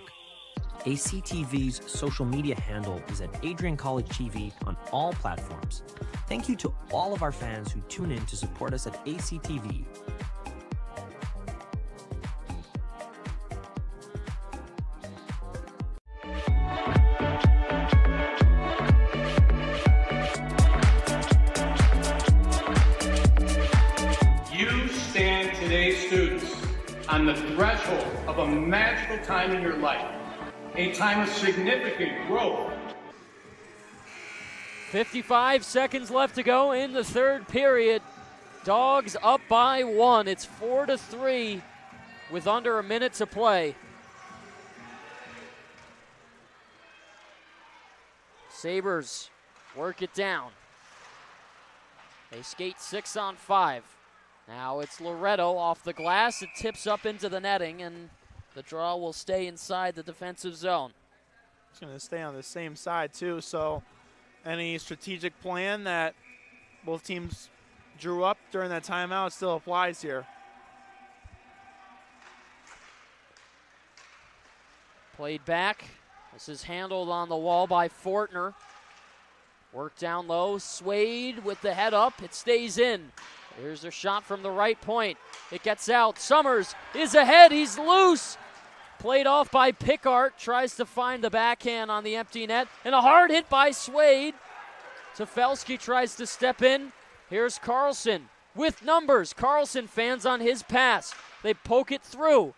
ACTV's social media handle is at Adrian College TV on all platforms. Thank you to all of our fans who tune in to support us at ACTV. You stand today, students, on the threshold of a magical time in your life. A time of significant growth. 55 seconds left to go in the third period. Dogs up by 1. It's 4-3 with under a minute to play. Sabres work it down. They skate 6-on-5. Now it's Loretto off the glass. It tips up into the netting, and the draw will stay inside the defensive zone. It's going to stay on the same side, too, so any strategic plan that both teams drew up during that timeout still applies here. Played back. This is handled on the wall by Fortner. Work down low. Swade with the head up. It stays in. Here's a shot from the right point. It gets out. Summers is ahead. He's loose. Played off by Pickart, tries to find the backhand on the empty net, and a hard hit by Swade. Tefelsky tries to step in. Here's Carlson with numbers. Carlson fans on his pass. They poke it through.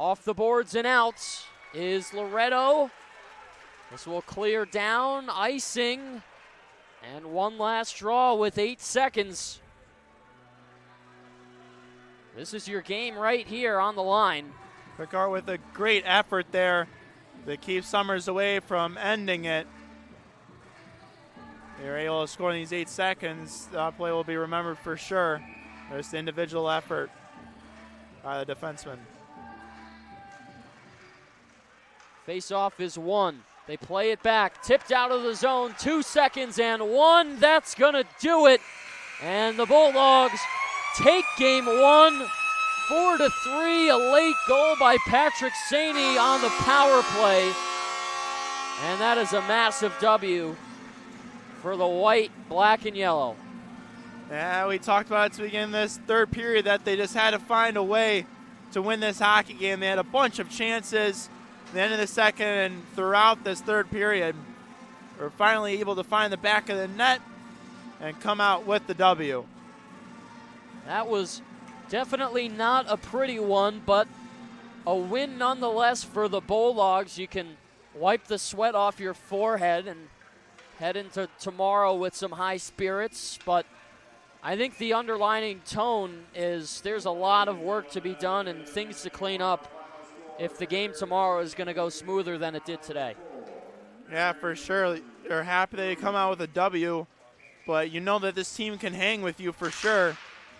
Off the boards and out is Loretto. This will clear down, icing, and one last draw with 8 seconds. This is your game right here on the line. Pickard with a great effort there to keep Summers away from ending it. They're able to score in these 8 seconds. That play will be remembered for sure. There's the individual effort by the defenseman. Face-off is won. They play it back, tipped out of the zone, 2 seconds and one. That's gonna do it. And the Bulldogs take game one, 4-3. A late goal by Patrick Saney on the power play. And that is a massive W for the white, black, and yellow. Yeah, we talked about at the beginning of this third period that they just had to find a way to win this hockey game. They had a bunch of chances at the end of the second and throughout this third period. We're finally able to find the back of the net and come out with the W. That was definitely not a pretty one, but a win nonetheless for the Bulldogs. You can wipe the sweat off your forehead and head into tomorrow with some high spirits, but I think the underlining tone is there's a lot of work to be done and things to clean up if the game tomorrow is going to go smoother than it did today. Yeah, for sure. You're happy that you come out with a W, but you know that this team can hang with you for sure.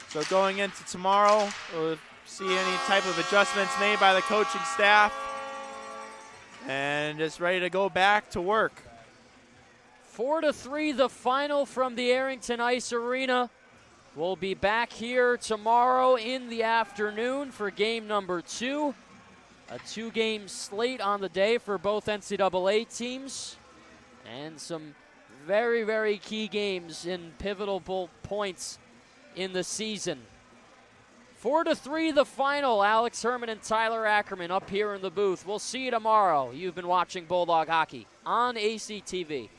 So going into tomorrow, we'll see any type of adjustments made by the coaching staff and just ready to go back to work. 4-3 the final from the Arrington Ice Arena. We'll be back here tomorrow in the afternoon for game number 2. A 2-game slate on the day for both NCAA teams. And some very, very key games in pivotal points in the season. 4-3 the final. Alex Herman and Tyler Ackerman up here in the booth. We'll see you tomorrow. You've been watching Bulldog Hockey on ACTV.